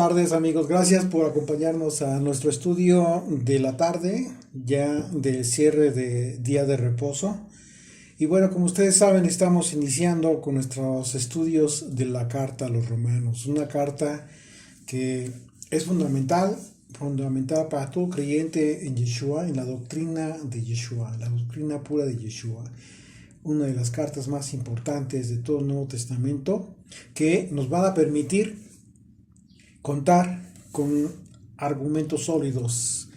tardes amigos, gracias por acompañarnos a nuestro estudio de la tarde, ya del cierre de día de reposo. Y bueno, como ustedes saben, estamos iniciando con nuestros estudios de la carta a los romanos, una carta que es fundamental para todo creyente en Yeshua, en la doctrina de Yeshua, la doctrina pura de Yeshua. Una de las cartas más importantes de todo el Nuevo Testamento que nos van a permitir contar con argumentos sólidos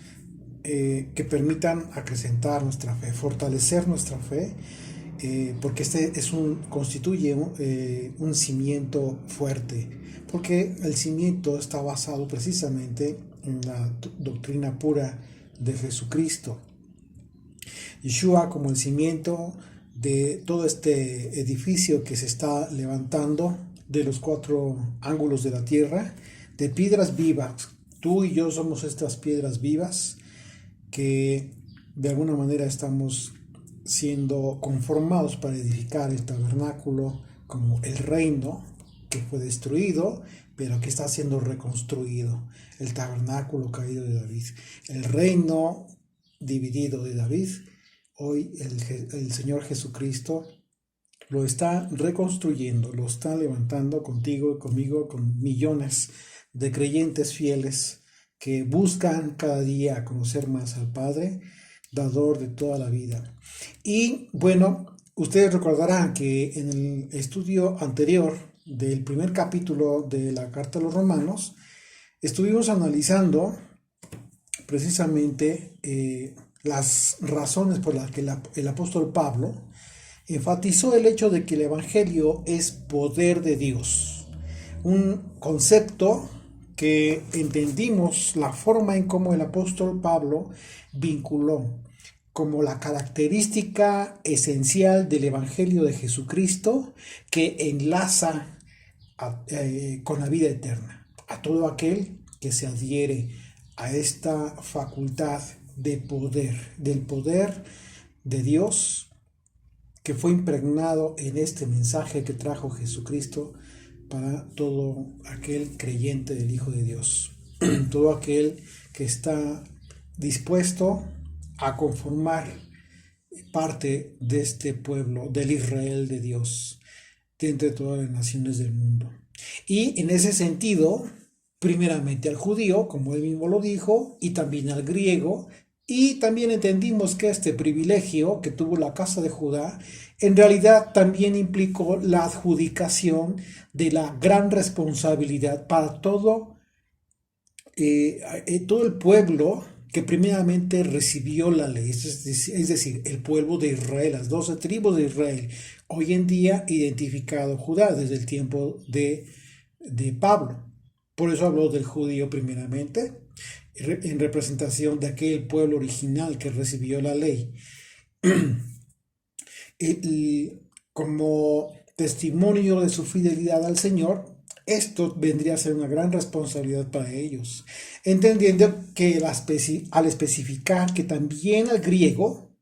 que permitan acrecentar nuestra fe, fortalecer nuestra fe, porque constituye un cimiento fuerte, porque el cimiento está basado precisamente en la doctrina pura de Jesucristo. Yeshua como el cimiento de todo este edificio que se está levantando de los cuatro ángulos de la tierra, de piedras vivas. Tú y yo somos estas piedras vivas que de alguna manera estamos siendo conformados para edificar el tabernáculo como el reino que fue destruido, pero que está siendo reconstruido. El tabernáculo caído de David, el reino dividido de David. Hoy el Señor Jesucristo lo está reconstruyendo, lo está levantando contigo y conmigo, con millones de creyentes fieles que buscan cada día conocer más al Padre, dador de toda la vida. Y bueno, ustedes recordarán que en el estudio anterior del primer capítulo de la Carta a los Romanos, estuvimos analizando precisamente las razones por las que el apóstol Pablo enfatizó el hecho de que el Evangelio es poder de Dios, un concepto que entendimos la forma en cómo el apóstol Pablo vinculó como la característica esencial del Evangelio de Jesucristo que enlaza con la vida eterna a todo aquel que se adhiere a esta facultad de poder, del poder de Dios que fue impregnado en este mensaje que trajo Jesucristo para todo aquel creyente del Hijo de Dios, todo aquel que está dispuesto a conformar parte de este pueblo, del Israel de Dios, de entre todas las naciones del mundo. Y en ese sentido, primeramente al judío, como él mismo lo dijo, y también al griego, y también entendimos que este privilegio que tuvo la casa de Judá en realidad también implicó la adjudicación de la gran responsabilidad para todo el pueblo que primeramente recibió la ley, es decir, el pueblo de Israel, las 12 tribus de Israel, hoy en día identificado Judá desde el tiempo de Pablo. Por eso habló del judío primeramente, en representación de aquel pueblo original que recibió la ley. Como testimonio de su fidelidad al Señor, esto vendría a ser una gran responsabilidad para ellos, entendiendo que al especificar que también al griego,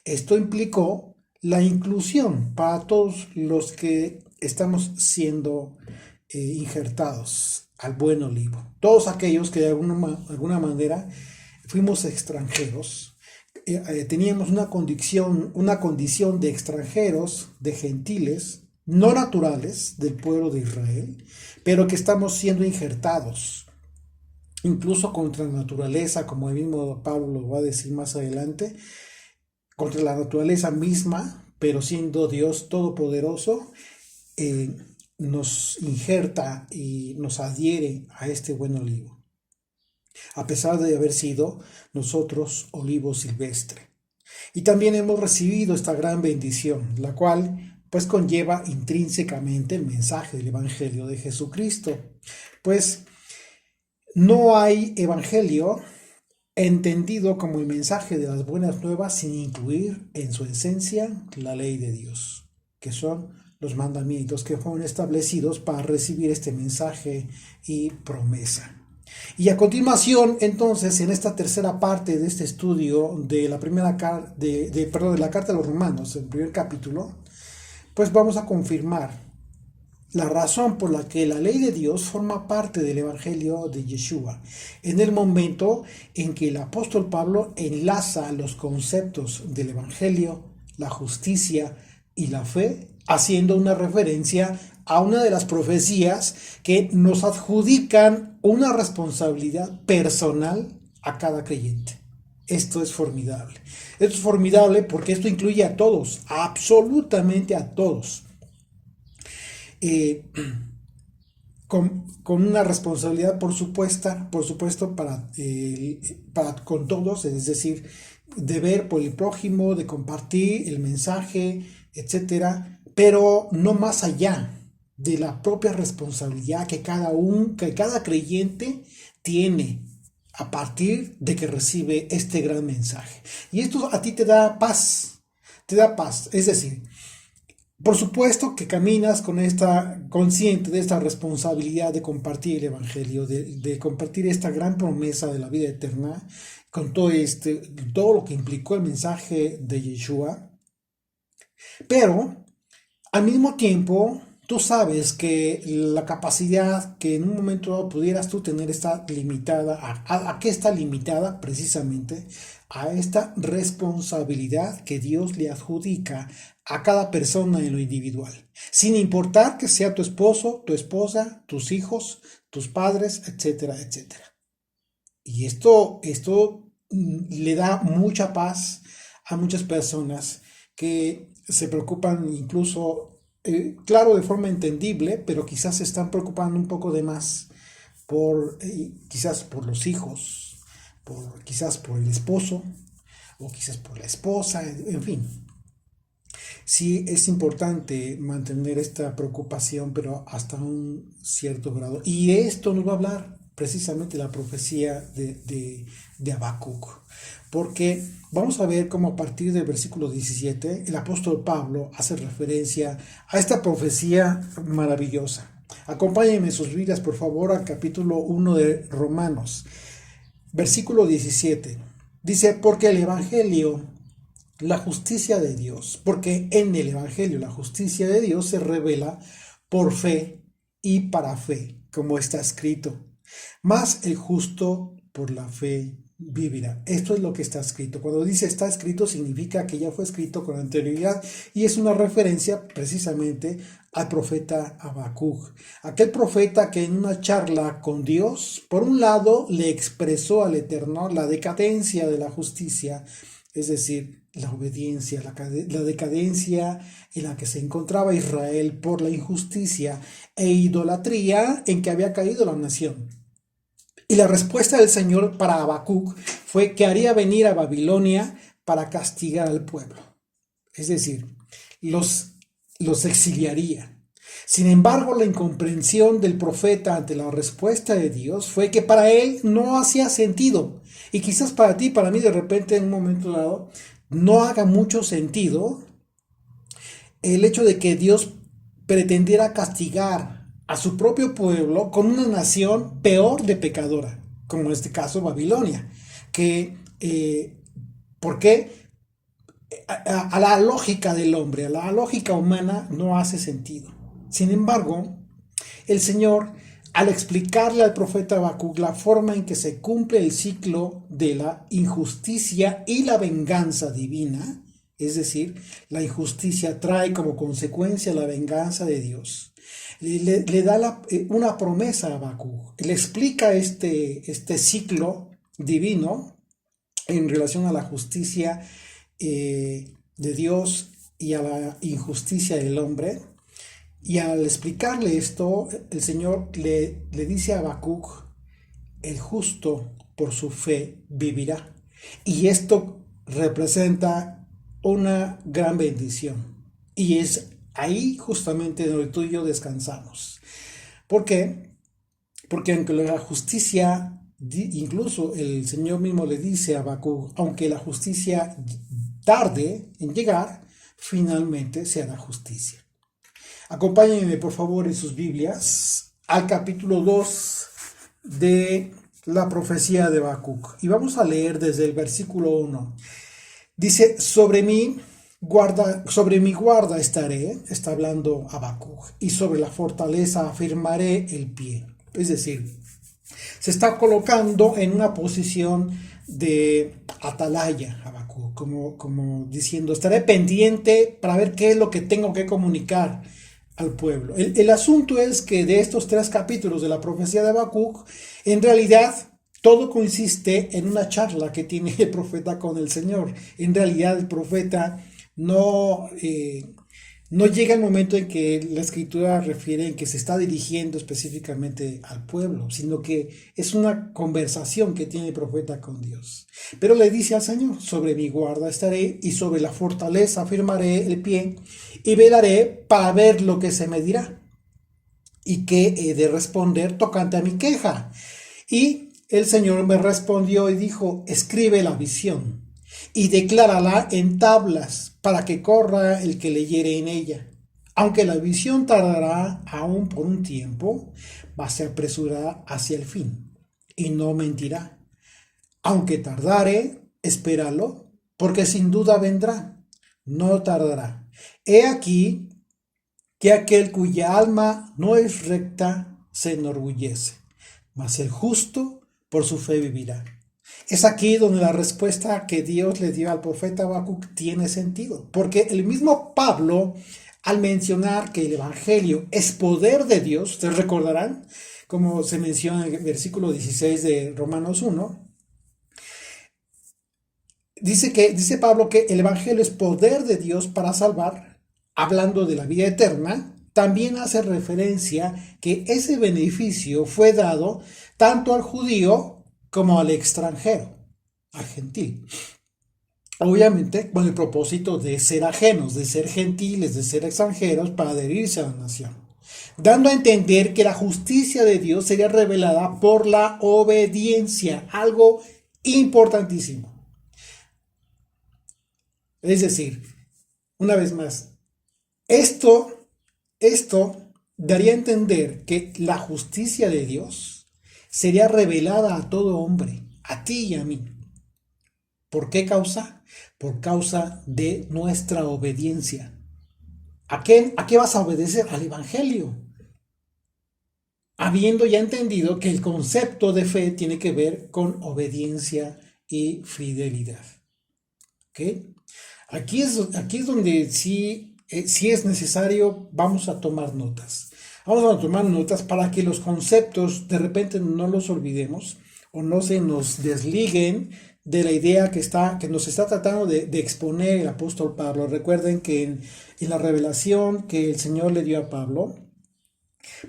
esto implicó la inclusión para todos los que estamos siendo injertados al buen olivo, todos aquellos que de alguna manera fuimos extranjeros, teníamos una condición de extranjeros, de gentiles, no naturales del pueblo de Israel, pero que estamos siendo injertados, incluso contra la naturaleza, como el mismo Pablo lo va a decir más adelante, contra la naturaleza misma, pero siendo Dios todopoderoso, nos injerta y nos adhiere a este buen olivo, a pesar de haber sido nosotros olivo silvestre. Y también hemos recibido esta gran bendición, la cual pues conlleva intrínsecamente el mensaje del Evangelio de Jesucristo. Pues no hay evangelio entendido como el mensaje de las buenas nuevas sin incluir en su esencia la ley de Dios, que son los mandamientos que fueron establecidos para recibir este mensaje y promesa. Y a continuación, entonces, en esta tercera parte de este estudio de la de la carta a los Romanos, el primer capítulo, pues vamos a confirmar la razón por la que la ley de Dios forma parte del Evangelio de Yeshua, en el momento en que el apóstol Pablo enlaza los conceptos del Evangelio, la justicia y la fe, haciendo una referencia a una de las profecías que nos adjudican una responsabilidad personal a cada creyente. Esto es formidable. Esto es formidable porque esto incluye a todos, absolutamente a todos. Eh, con una responsabilidad por supuesto para con todos, es decir, de ver por el prójimo, de compartir el mensaje, etcétera, pero no más allá de la propia responsabilidad que cada creyente tiene a partir de que recibe este gran mensaje. Y esto a ti te da paz, es decir, por supuesto que caminas con esta, consciente de esta responsabilidad de compartir el Evangelio, de compartir esta gran promesa de la vida eterna, con todo lo que implicó el mensaje de Yeshua. Pero, al mismo tiempo, tú sabes que la capacidad que en un momento dado pudieras tú tener está limitada. ¿A qué está limitada? Precisamente a esta responsabilidad que Dios le adjudica a cada persona en lo individual, sin importar que sea tu esposo, tu esposa, tus hijos, tus padres, etcétera, etcétera. Y esto le da mucha paz a muchas personas que se preocupan incluso, claro, de forma entendible, pero quizás se están preocupando un poco de más quizás por los hijos, quizás por el esposo, o quizás por la esposa, en fin. Sí, es importante mantener esta preocupación, pero hasta un cierto grado. Y esto nos va a hablar precisamente la profecía de Habacuc. Porque vamos a ver cómo a partir del versículo 17 el apóstol Pablo hace referencia a esta profecía maravillosa. Acompáñenme en sus Biblias, por favor, al capítulo 1 de Romanos, versículo 17. Dice, porque el Evangelio, la justicia de Dios, porque en el Evangelio la justicia de Dios se revela por fe y para fe, como está escrito. Mas el justo por la fe vivirá. Esto es lo que está escrito. Cuando dice está escrito, significa que ya fue escrito con anterioridad y es una referencia precisamente al profeta Habacuc. Aquel profeta que en una charla con Dios, por un lado, le expresó al Eterno la decadencia de la justicia, es decir, la obediencia, la decadencia en la que se encontraba Israel por la injusticia e idolatría en que había caído la nación. Y la respuesta del Señor para Habacuc fue que haría venir a Babilonia para castigar al pueblo. Es decir, los exiliaría. Sin embargo, la incomprensión del profeta ante la respuesta de Dios fue que para él no hacía sentido. Y quizás para ti, para mí, de repente, en un momento dado, no haga mucho sentido el hecho de que Dios pretendiera castigar a su propio pueblo con una nación peor de pecadora, como en este caso Babilonia. ¿Por qué? A la lógica del hombre, a la lógica humana, no hace sentido. Sin embargo, el Señor, al explicarle al profeta Habacuc la forma en que se cumple el ciclo de la injusticia y la venganza divina, es decir, la injusticia trae como consecuencia la venganza de Dios, le da una promesa a Habacuc, le explica este ciclo divino en relación a la justicia de Dios y a la injusticia del hombre. Y al explicarle esto, el Señor le dice a Habacuc, el justo por su fe vivirá. Y esto representa una gran bendición. Y es ahí justamente donde tú y yo descansamos. ¿Por qué? Porque aunque la justicia, incluso el Señor mismo le dice a Habacuc, aunque la justicia tarde en llegar, finalmente se hará justicia. Acompáñenme por favor en sus Biblias al capítulo 2 de la profecía de Habacuc y vamos a leer desde el versículo 1. Dice, sobre mí Sobre mi guarda estaré, está hablando Habacuc, y sobre la fortaleza afirmaré el pie. Es decir, se está colocando en una posición de atalaya, Habacuc, como diciendo, estaré pendiente para ver qué es lo que tengo que comunicar al pueblo. El asunto es que de estos 3 capítulos de la profecía de Habacuc, en realidad todo consiste en una charla que tiene el profeta con el Señor. En realidad el profeta no llega el momento en que la escritura refiere en que se está dirigiendo específicamente al pueblo, sino que es una conversación que tiene el profeta con Dios. Pero le dice al Señor, sobre mi guarda estaré y sobre la fortaleza afirmaré el pie y velaré para ver lo que se me dirá y qué he de responder tocante a mi queja. Y el Señor me respondió y dijo, escribe la visión y declárala en tablas para que corra el que leyere en ella. Aunque la visión tardará aún por un tiempo, se apresurará hacia el fin y no mentirá. Aunque tardare, espéralo, porque sin duda vendrá, no tardará. He aquí que aquel cuya alma no es recta se enorgullece, mas el justo por su fe vivirá. Es aquí donde la respuesta que Dios le dio al profeta Habacuc tiene sentido, porque el mismo Pablo, al mencionar que el Evangelio es poder de Dios, ustedes recordarán, como se menciona en el versículo 16 de Romanos 1, dice Pablo que el Evangelio es poder de Dios para salvar, hablando de la vida eterna. También hace referencia que ese beneficio fue dado tanto al judío como al extranjero, al gentil. Obviamente con el propósito de ser ajenos, de ser gentiles, de ser extranjeros para adherirse a la nación, dando a entender que la justicia de Dios sería revelada por la obediencia, algo importantísimo. Es decir, una vez más, esto daría a entender que la justicia de Dios sería revelada a todo hombre, a ti y a mí. ¿Por qué causa? Por causa de nuestra obediencia. ¿A qué vas a obedecer? Al Evangelio. Habiendo ya entendido que el concepto de fe tiene que ver con obediencia y fidelidad. ¿Ok? Aquí es donde sí es necesario, vamos a tomar notas. Vamos a tomar notas para que los conceptos de repente no los olvidemos o no se nos desliguen de la idea que nos está tratando de exponer el apóstol Pablo. Recuerden que en la revelación que el Señor le dio a Pablo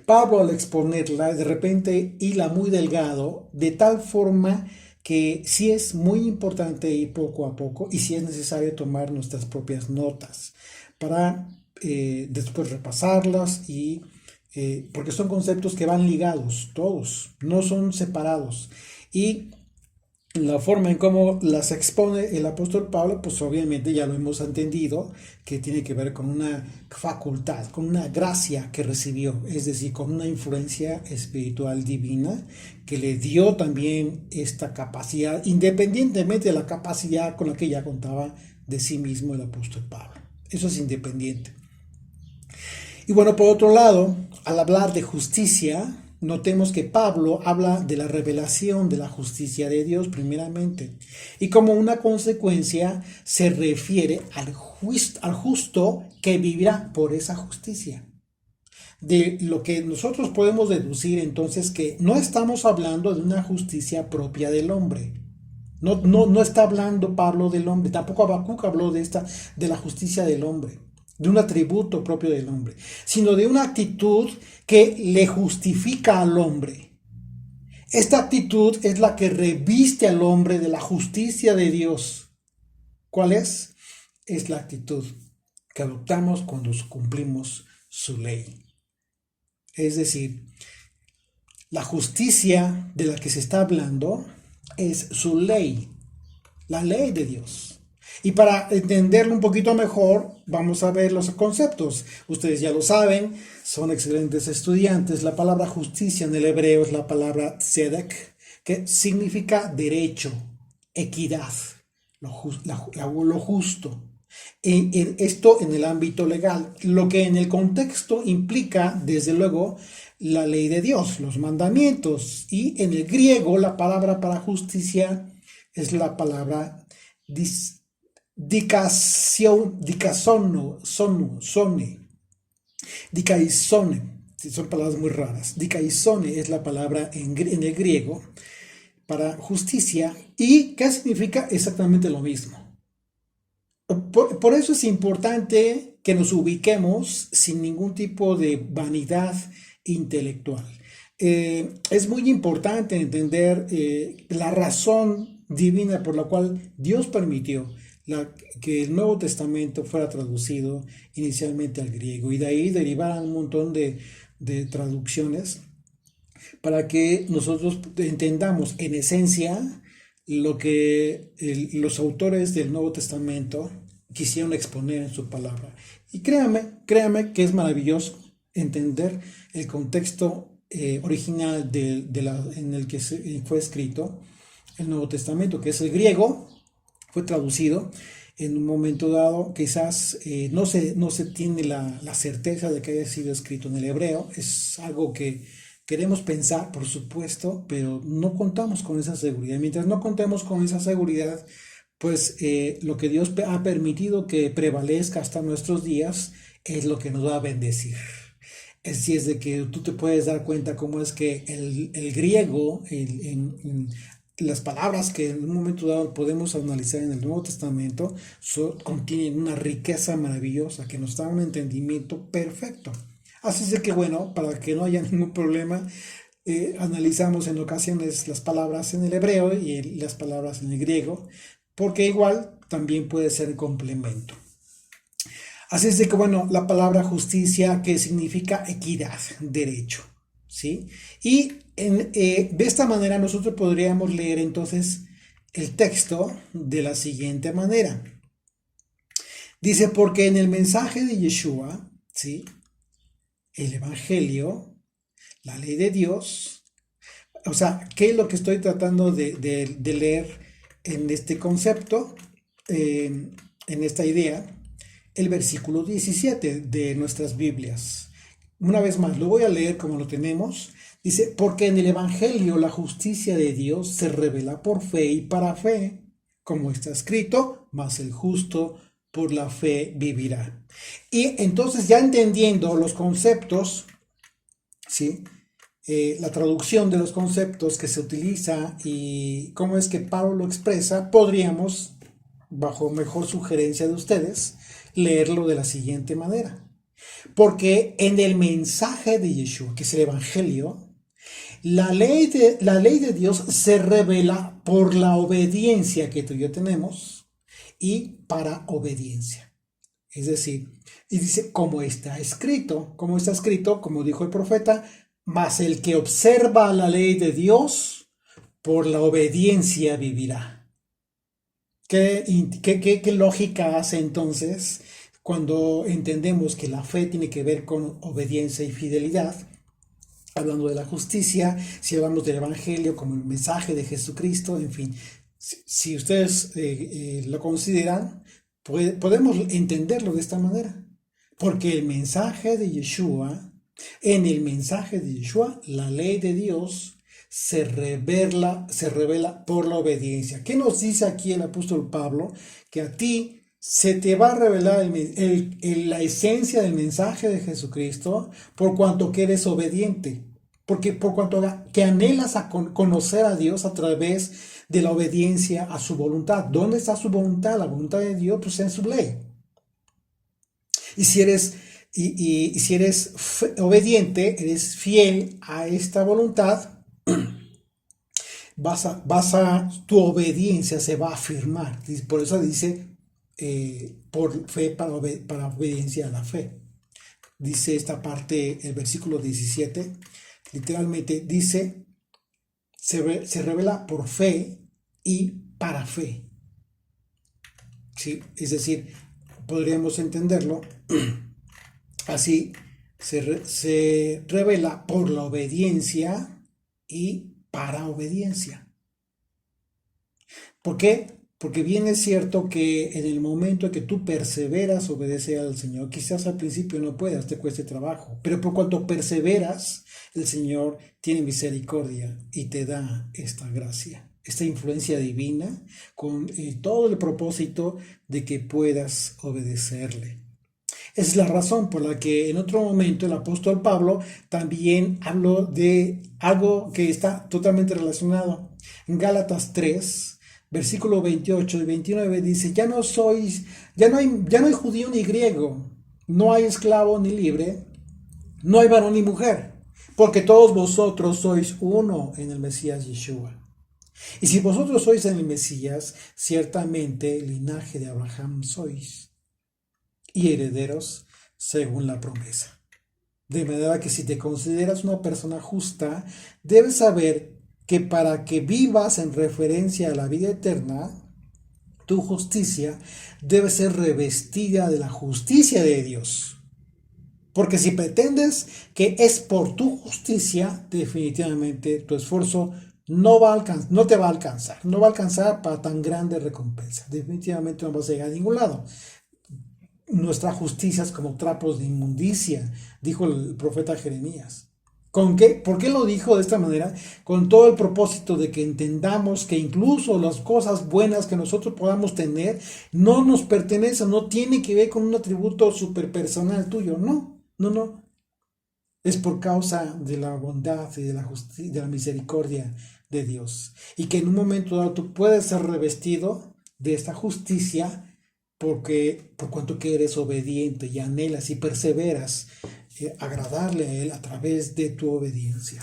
al exponerla de repente hila muy delgado, de tal forma que sí es muy importante ir poco a poco y sí es necesario tomar nuestras propias notas para después repasarlas porque son conceptos que van ligados, todos, no son separados. Y la forma en cómo las expone el apóstol Pablo, pues obviamente ya lo hemos entendido, que tiene que ver con una facultad, con una gracia que recibió, es decir, con una influencia espiritual divina que le dio también esta capacidad, independientemente de la capacidad con la que ya contaba de sí mismo el apóstol Pablo. Eso es independiente. Y bueno, por otro lado, al hablar de justicia, notemos que Pablo habla de la revelación de la justicia de Dios primeramente y como una consecuencia se refiere al justo que vivirá por esa justicia. De lo que nosotros podemos deducir entonces que no estamos hablando de una justicia propia del hombre. No está hablando Pablo del hombre, tampoco Habacuc habló de la justicia del hombre, de un atributo propio del hombre, sino de una actitud que le justifica al hombre. Esta actitud es la que reviste al hombre de la justicia de Dios. ¿Cuál es? Es la actitud que adoptamos cuando cumplimos su ley. Es decir, la justicia de la que se está hablando es su ley, la ley de Dios. Y para entenderlo un poquito mejor, vamos a ver los conceptos. Ustedes ya lo saben, son excelentes estudiantes. La palabra justicia en el hebreo es la palabra tzedek, que significa derecho, equidad, lo justo. Esto en el ámbito legal, lo que en el contexto implica, desde luego, la ley de Dios, los mandamientos. Y en el griego, la palabra para justicia es la palabra dikaisone. Son palabras muy raras. Dikaisone es la palabra en el griego para justicia. ¿Y qué significa? Exactamente lo mismo. Por eso es importante que nos ubiquemos sin ningún tipo de vanidad intelectual. Es muy importante entender la razón divina por la cual Dios permitió que el Nuevo Testamento fuera traducido inicialmente al griego y de ahí derivaran un montón de traducciones para que nosotros entendamos en esencia lo que los autores del Nuevo Testamento quisieron exponer en su palabra. Y créame que es maravilloso entender el contexto original en el que fue escrito el Nuevo Testamento, que es el griego. Fue traducido en un momento dado, quizás no se tiene la certeza de que haya sido escrito en el hebreo. Es algo que queremos pensar, por supuesto, pero no contamos con esa seguridad. Mientras no contemos con esa seguridad, pues lo que Dios ha permitido que prevalezca hasta nuestros días es lo que nos va a bendecir. Así es de que tú te puedes dar cuenta cómo es que el griego, las palabras que en un momento dado podemos analizar en el Nuevo Testamento, contienen una riqueza maravillosa que nos da un entendimiento perfecto. Así es de que bueno, para que no haya ningún problema, analizamos en ocasiones las palabras en el hebreo y las palabras en el griego, porque igual también puede ser complemento. Así es de que bueno, la palabra justicia, que significa equidad, derecho, ¿sí? Y de esta manera nosotros podríamos leer entonces el texto de la siguiente manera. Dice, porque en el mensaje de Yeshua, ¿sí?, el Evangelio, la ley de Dios, o sea, ¿qué es lo que estoy tratando de leer en este concepto, en esta idea? El versículo 17 de nuestras Biblias. Una vez más, lo voy a leer como lo tenemos. Dice, porque en el Evangelio la justicia de Dios se revela por fe y para fe, como está escrito, mas el justo por la fe vivirá. Y entonces, ya entendiendo los conceptos, ¿sí?, la traducción de los conceptos que se utiliza y cómo es que Pablo lo expresa, podríamos, bajo mejor sugerencia de ustedes, leerlo de la siguiente manera. Porque en el mensaje de Yeshua, que es el Evangelio, la ley de Dios se revela por la obediencia que tú y yo tenemos y para obediencia. Es decir, y dice, como está escrito, como dijo el profeta, mas el que observa la ley de Dios, por la obediencia vivirá. ¿Qué lógica hace entonces cuando entendemos que la fe tiene que ver con obediencia y fidelidad? Hablando de la justicia, si hablamos del Evangelio como el mensaje de Jesucristo, en fin, si ustedes lo consideran, podemos entenderlo de esta manera. Porque el mensaje de Yeshua, en el mensaje de Yeshua, la ley de Dios se revela por la obediencia. ¿Qué nos dice aquí el apóstol Pablo? Que a ti se te va a revelar la esencia del mensaje de Jesucristo por cuanto que eres obediente. Porque por cuanto que anhelas a conocer a Dios a través de la obediencia a su voluntad. ¿Dónde está su voluntad? La voluntad de Dios, pues en su ley. Y si eres, si eres obediente, eres fiel a esta voluntad, tu obediencia se va a afirmar. Por eso dice, por fe para obediencia a la fe. Dice esta parte, el versículo 17, literalmente dice, se revela por fe y para fe. ¿Sí? Es decir, podríamos entenderlo así, se revela por la obediencia y para obediencia. ¿Por qué? Porque bien es cierto que en el momento en que tú perseveras obedecer al Señor, quizás al principio no puedas, te cueste trabajo, pero por cuanto perseveras, el Señor tiene misericordia y te da esta gracia, esta influencia divina con todo el propósito de que puedas obedecerle. Esa es la razón por la que en otro momento el apóstol Pablo también habló de algo que está totalmente relacionado. En Gálatas 3, versículo 28 y 29 dice, ya no hay judío ni griego, no hay esclavo ni libre, no hay varón ni mujer, porque todos vosotros sois uno en el Mesías Yeshua. Y si vosotros sois en el Mesías, ciertamente linaje de Abraham sois y herederos según la promesa. De manera que si te consideras una persona justa, debes saber que para que vivas en referencia a la vida eterna, tu justicia debe ser revestida de la justicia de Dios. Porque si pretendes que es por tu justicia, definitivamente tu esfuerzo no te va a alcanzar. No va a alcanzar para tan grande recompensa. Definitivamente no vas a llegar a ningún lado. Nuestra justicia es como trapos de inmundicia, dijo el profeta Jeremías. ¿Con qué? ¿Por qué lo dijo de esta manera? Con todo el propósito de que entendamos que incluso las cosas buenas que nosotros podamos tener no nos pertenecen, no tiene que ver con un atributo superpersonal tuyo, no. Es por causa de la bondad y de la misericordia de Dios. Y que en un momento dado tú puedes ser revestido de esta justicia porque por cuanto que eres obediente y anhelas y perseveras agradarle a Él a través de tu obediencia.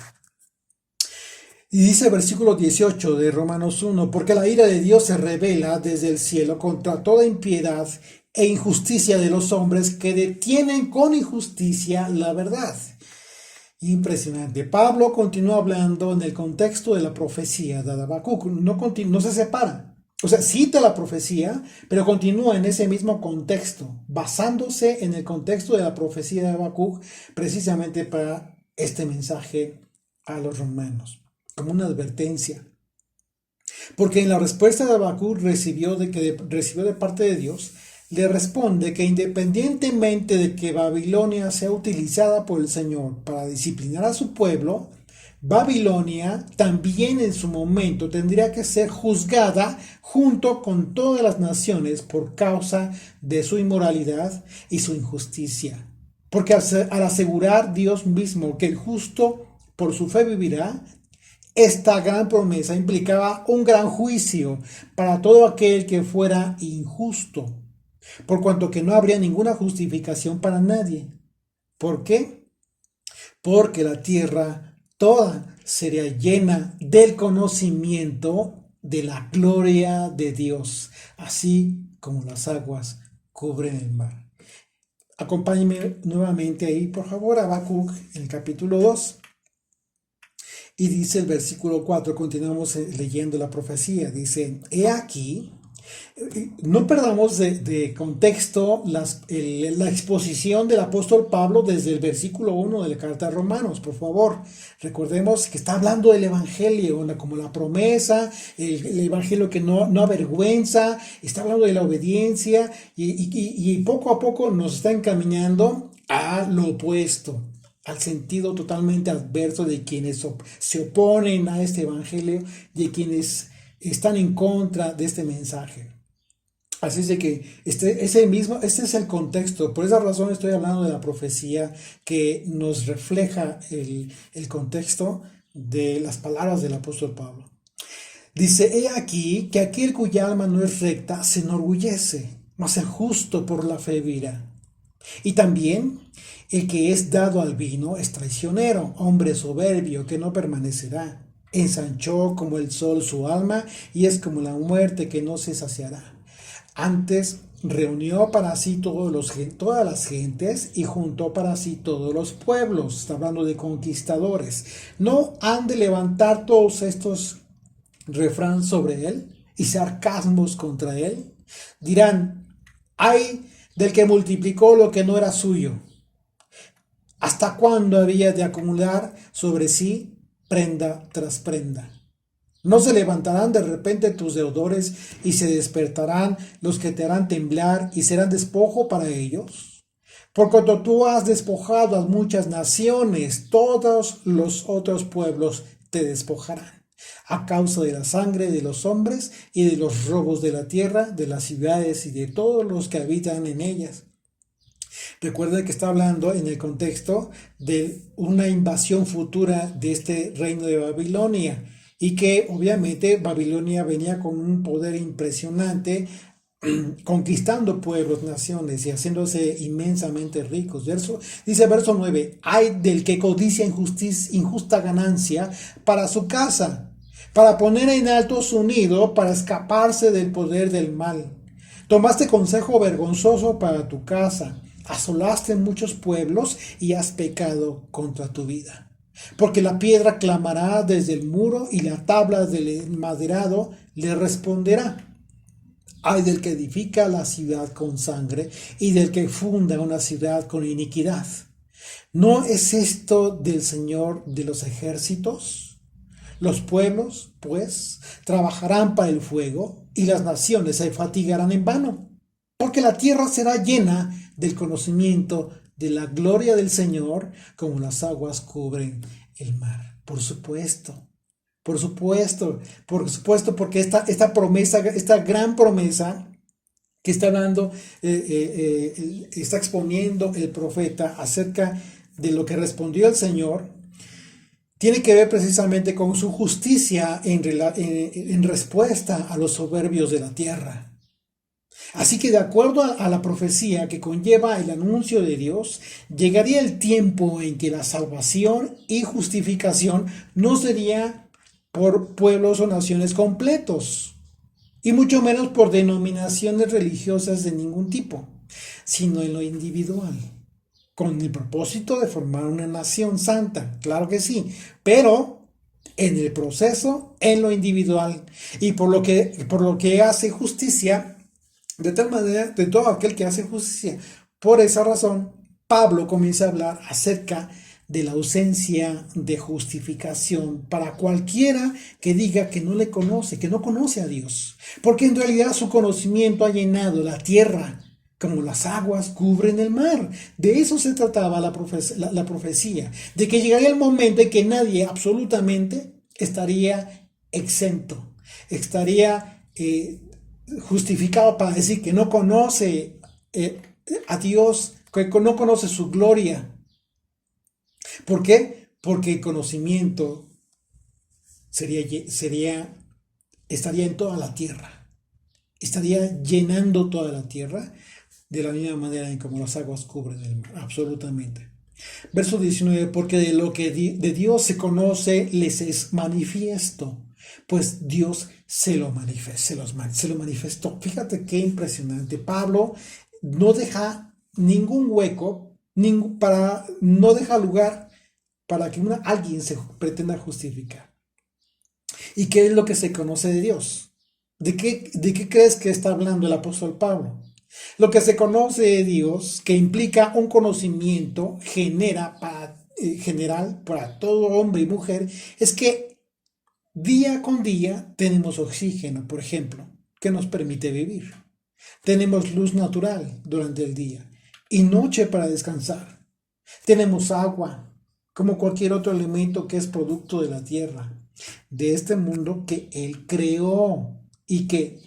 Y dice el versículo 18 de Romanos 1, porque la ira de Dios se revela desde el cielo contra toda impiedad e injusticia de los hombres que detienen con injusticia la verdad. Impresionante. Pablo continúa hablando en el contexto de la profecía de Habacuc, no se separa. O sea, cita la profecía, pero continúa en ese mismo contexto, basándose en el contexto de la profecía de Habacuc, precisamente para este mensaje a los romanos, como una advertencia. Porque en la respuesta de Habacuc recibió de parte de Dios, le responde que independientemente de que Babilonia sea utilizada por el Señor para disciplinar a su pueblo, Babilonia también en su momento tendría que ser juzgada junto con todas las naciones por causa de su inmoralidad y su injusticia. Porque al asegurar Dios mismo que el justo por su fe vivirá, esta gran promesa implicaba un gran juicio para todo aquel que fuera injusto, por cuanto que no habría ninguna justificación para nadie. ¿Por qué? Porque la tierra toda sería llena del conocimiento de la gloria de Dios, así como las aguas cubren el mar. Acompáñenme nuevamente ahí, por favor, a Habacuc, en el capítulo 2. Y dice el versículo 4, continuamos leyendo la profecía, dice, he aquí, no perdamos de contexto la exposición del apóstol Pablo desde el versículo 1 de la carta a Romanos, por favor. Recordemos que está hablando del evangelio, como la promesa, el evangelio que no avergüenza, está hablando de la obediencia y poco a poco nos está encaminando a lo opuesto, al sentido totalmente adverso de quienes se oponen a este evangelio, de quienes están en contra de este mensaje. Así es de que este es el contexto. Por esa razón estoy hablando de la profecía que nos refleja el contexto de las palabras del apóstol Pablo. Dice, he aquí que aquel cuya alma no es recta se enorgullece, mas el justo por la fe vivirá. Y también el que es dado al vino es traicionero, hombre soberbio que no permanecerá. Ensanchó como el sol su alma y es como la muerte que no se saciará. Antes reunió para sí todas las gentes y juntó para sí todos los pueblos. Está hablando de conquistadores. ¿No han de levantar todos estos refranes sobre él y sarcasmos contra él? Dirán, ay del que multiplicó lo que no era suyo. ¿Hasta cuándo había de acumular sobre sí prenda tras prenda? No se levantarán de repente tus deudores y se despertarán los que te harán temblar y serán despojo para ellos. Por cuanto tú has despojado a muchas naciones, todos los otros pueblos te despojarán, a causa de la sangre de los hombres y de los robos de la tierra, de las ciudades y de todos los que habitan en ellas. Recuerda que está hablando en el contexto de una invasión futura de este reino de Babilonia y que obviamente Babilonia venía con un poder impresionante, conquistando pueblos, naciones y haciéndose inmensamente ricos. Dice verso 9, hay del que codicia injusta ganancia para su casa, para poner en alto su nido, para escaparse del poder del mal. Tomaste consejo vergonzoso para tu casa, asolaste muchos pueblos y has pecado contra tu vida. Porque la piedra clamará desde el muro y la tabla del maderado le responderá. Ay del que edifica la ciudad con sangre y del que funda una ciudad con iniquidad. ¿No es esto del Señor de los ejércitos? Los pueblos, pues, trabajarán para el fuego y las naciones se fatigarán en vano, porque la tierra será llena del conocimiento de la gloria del Señor, como las aguas cubren el mar. Por supuesto, porque esta promesa, esta gran promesa que está hablando, está exponiendo el profeta acerca de lo que respondió el Señor, tiene que ver precisamente con su justicia en respuesta a los soberbios de la tierra. Así que de acuerdo a la profecía que conlleva el anuncio de Dios, llegaría el tiempo en que la salvación y justificación no sería por pueblos o naciones completos, y mucho menos por denominaciones religiosas de ningún tipo, sino en lo individual, con el propósito de formar una nación santa, claro que sí, pero en el proceso, en lo individual, y por lo que hace justicia, de tal manera, de todo aquel que hace justicia. Por esa razón, Pablo comienza a hablar acerca de la ausencia de justificación para cualquiera que diga que no le conoce, que no conoce a Dios. Porque en realidad su conocimiento ha llenado la tierra, como las aguas cubren el mar. De eso se trataba la profecía, de que llegaría el momento en que nadie absolutamente estaría exento, estaría justificado para decir que no conoce a Dios, que no conoce su gloria. ¿Por qué? Porque el conocimiento estaría en toda la tierra, estaría llenando toda la tierra de la misma manera en como las aguas cubren el mar, absolutamente. Verso 19, porque de lo que de Dios se conoce les es manifiesto, pues Dios se lo manifestó. Fíjate qué impresionante. Pablo no deja ningún hueco, no deja lugar para que alguien se pretenda justificar. ¿Y qué es lo que se conoce de Dios? ¿De qué crees que está hablando el apóstol Pablo? Lo que se conoce de Dios, que implica un conocimiento general para todo hombre y mujer, es que día con día tenemos oxígeno, por ejemplo, que nos permite vivir. Tenemos luz natural durante el día y noche para descansar. Tenemos agua, como cualquier otro elemento que es producto de la tierra, de este mundo que Él creó y que,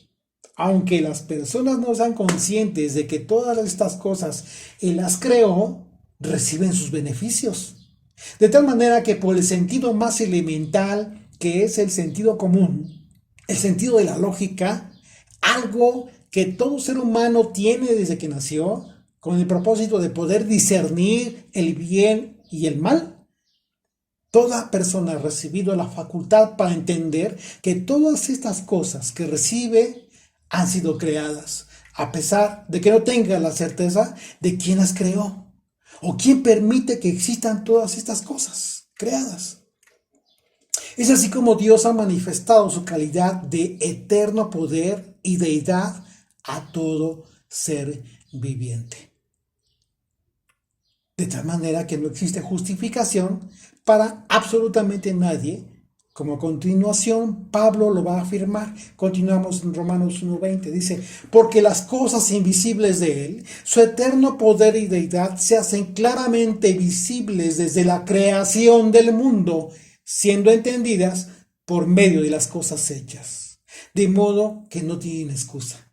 aunque las personas no sean conscientes de que todas estas cosas Él las creó, reciben sus beneficios. De tal manera que por el sentido más elemental, que es el sentido común, el sentido de la lógica, algo que todo ser humano tiene desde que nació, con el propósito de poder discernir el bien y el mal, toda persona ha recibido la facultad para entender que todas estas cosas que recibe han sido creadas, a pesar de que no tenga la certeza de quién las creó o quién permite que existan todas estas cosas creadas. Es así como Dios ha manifestado su calidad de eterno poder y deidad a todo ser viviente. De tal manera que no existe justificación para absolutamente nadie como a continuación Pablo lo va a afirmar. Continuamos en Romanos 1:20. Dice, porque las cosas invisibles de él, su eterno poder y deidad, se hacen claramente visibles desde la creación del mundo, siendo entendidas por medio de las cosas hechas, de modo que no tienen excusa.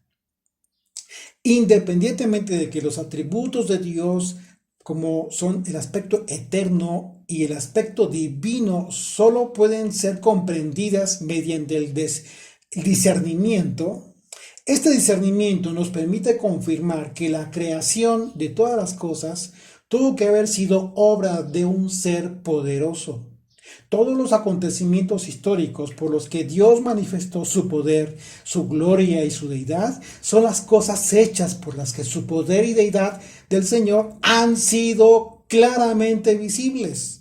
Independientemente de que los atributos de Dios, como son el aspecto eterno y el aspecto divino, solo pueden ser comprendidas mediante el discernimiento. Este discernimiento nos permite confirmar que la creación de todas las cosas tuvo que haber sido obra de un ser poderoso. Todos los acontecimientos históricos por los que Dios manifestó su poder, su gloria y su deidad son las cosas hechas por las que su poder y deidad del Señor han sido claramente visibles.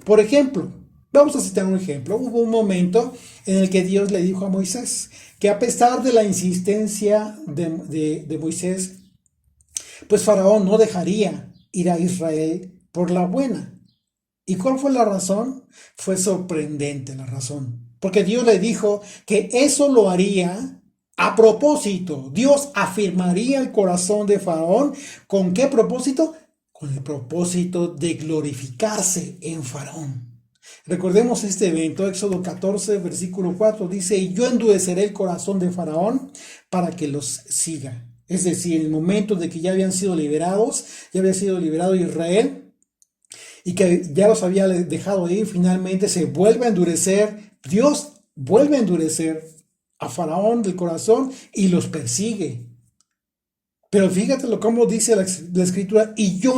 Por ejemplo, vamos a citar un ejemplo. Hubo un momento en el que Dios le dijo a Moisés que a pesar de la insistencia de Moisés, pues Faraón no dejaría ir a Israel por la buena. ¿Y cuál fue la razón? Fue sorprendente la razón. Porque Dios le dijo que eso lo haría a propósito. Dios afirmaría el corazón de Faraón. ¿Con qué propósito? Con el propósito de glorificarse en Faraón. Recordemos este evento, Éxodo 14, versículo 4, dice, y yo endureceré el corazón de Faraón para que los siga. Es decir, en el momento de que ya habían sido liberados, ya había sido liberado Israel, y que ya los había dejado ir, finalmente se vuelve a endurecer, Dios vuelve a endurecer a Faraón del corazón y los persigue. Pero fíjate cómo dice la escritura, y yo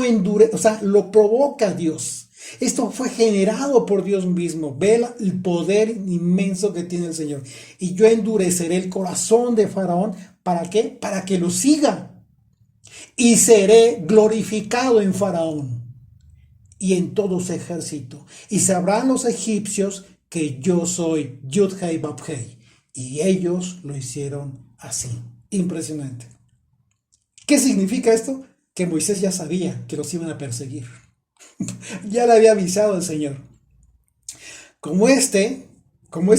o sea, lo provoca Dios. Esto fue generado por Dios mismo. Ve el poder inmenso que tiene el Señor. Y yo endureceré el corazón de Faraón. ¿Para qué? Para que lo siga. Y seré glorificado en Faraón y en todo su ejército, y sabrán los egipcios que yo soy Yud-Hei Vав-Hei. Y ellos lo hicieron así. Impresionante. ¿Qué significa esto? Que Moisés ya sabía que los iban a perseguir. Ya le había avisado el Señor. Como este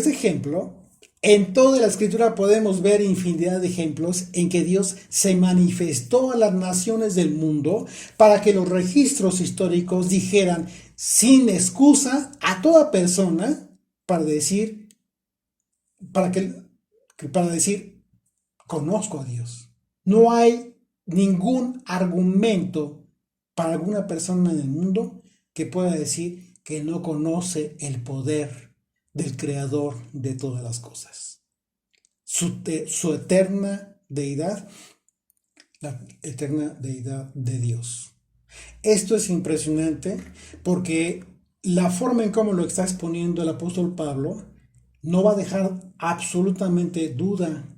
ejemplo, en toda la escritura podemos ver infinidad de ejemplos en que Dios se manifestó a las naciones del mundo para que los registros históricos dijeran sin excusa a toda persona para decir, conozco a Dios. No hay ningún argumento para alguna persona en el mundo que pueda decir que no conoce el poder del creador de todas las cosas. Su eterna deidad, la eterna deidad de Dios. Esto es impresionante porque la forma en cómo lo está exponiendo el apóstol Pablo no va a dejar absolutamente duda